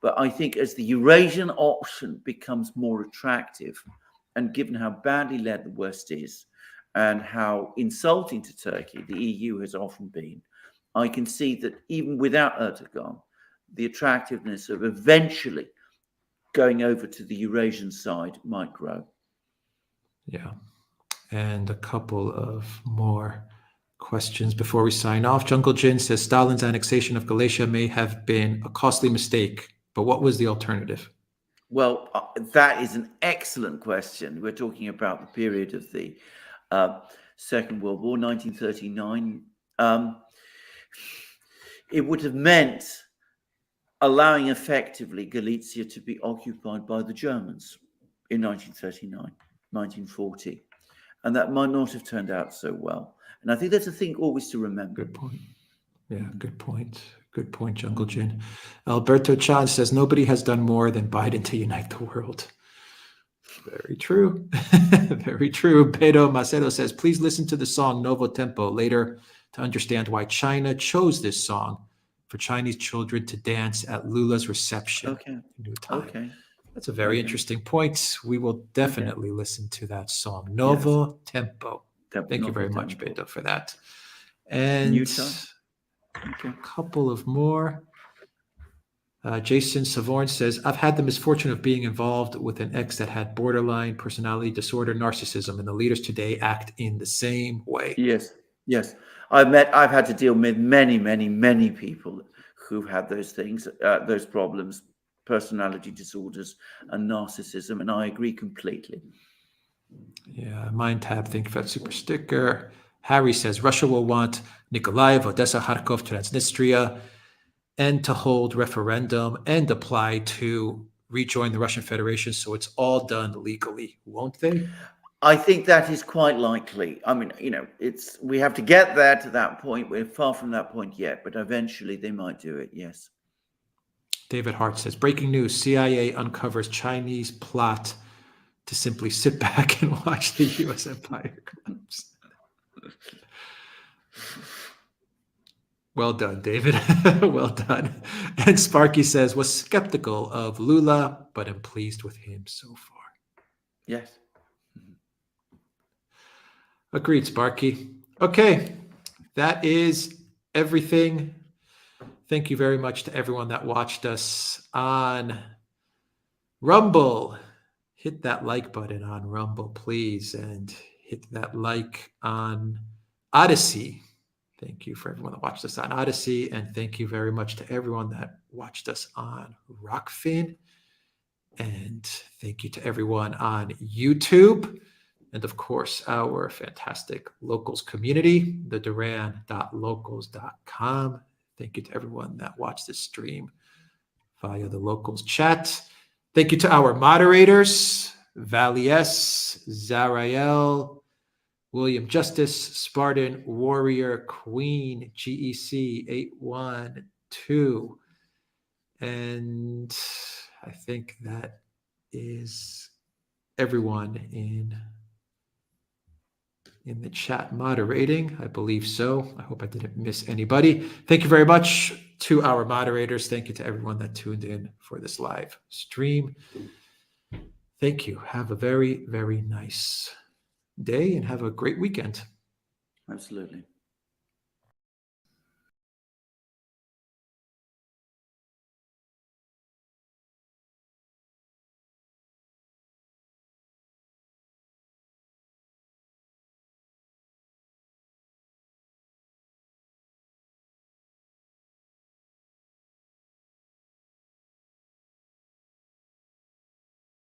But I think as the Eurasian option becomes more attractive, and given how badly led the West is and how insulting to Turkey the EU has often been, I can see that even without Erdogan, the attractiveness of eventually going over to the Eurasian side might grow. Yeah. And a couple of more questions before we sign off. Jungle Jin says Stalin's annexation of Galicia may have been a costly mistake, but what was the alternative? Well, that is an excellent question. We're talking about the period of the Second World War, 1939. It would have meant allowing effectively Galicia to be occupied by the Germans in 1939, 1940. And that might not have turned out so well. And I think that's a thing always to remember. Good point. Yeah, good point. Good point, Jungle Jin. Alberto Chan says, nobody has done more than Biden to unite the world. Very true. Very true. Pedro Macedo says, please listen to the song Novo Tempo later to understand why China chose this song for Chinese children to dance at Lula's reception. Okay. New time. Okay. That's a very interesting point. We will definitely listen to that song. Novo Tempo. Thank you very much, Pedro, for that. And a couple of more. Jason Savorn says, I've had the misfortune of being involved with an ex that had borderline personality disorder, narcissism, and the leaders today act in the same way. Yes. I've had to deal with many people who've had those things, those problems, personality disorders and narcissism, and I agree completely. Yeah, MindTab, thank you for that super sticker. Harry says, Russia will want Nikolaev, Odessa, Kharkov, Transnistria, and to hold referendum and apply to rejoin the Russian Federation, so it's all done legally, won't they? I think that is quite likely. I mean, we have to get there to that point. We're far from that point yet, but eventually they might do it, yes. David Hart says, breaking news, CIA uncovers Chinese plot to simply sit back and watch the U.S. empire collapse. Well done, David. Well done. And Sparky says, was skeptical of Lula, but am pleased with him so far. Yes. Agreed, Sparky. Okay, that is everything. Thank you very much to everyone that watched us on Rumble. Hit that like button on Rumble, please, and hit that like on Odyssey. Thank you for everyone that watched us on Odyssey, and thank you very much to everyone that watched us on Rockfin. And thank you to everyone on YouTube. And of course, our fantastic locals community, the duran.locals.com. Thank you to everyone that watched this stream via the locals chat. Thank you to our moderators, Valies, Zarael, William Justice, Spartan, Warrior, Queen, GEC 812. And I think that is everyone in the chat moderating. I believe so. I hope I didn't miss anybody. Thank you very much to our moderators. Thank you to everyone that tuned in for this live stream. Thank you. Have a very, very nice day and have a great weekend. Absolutely.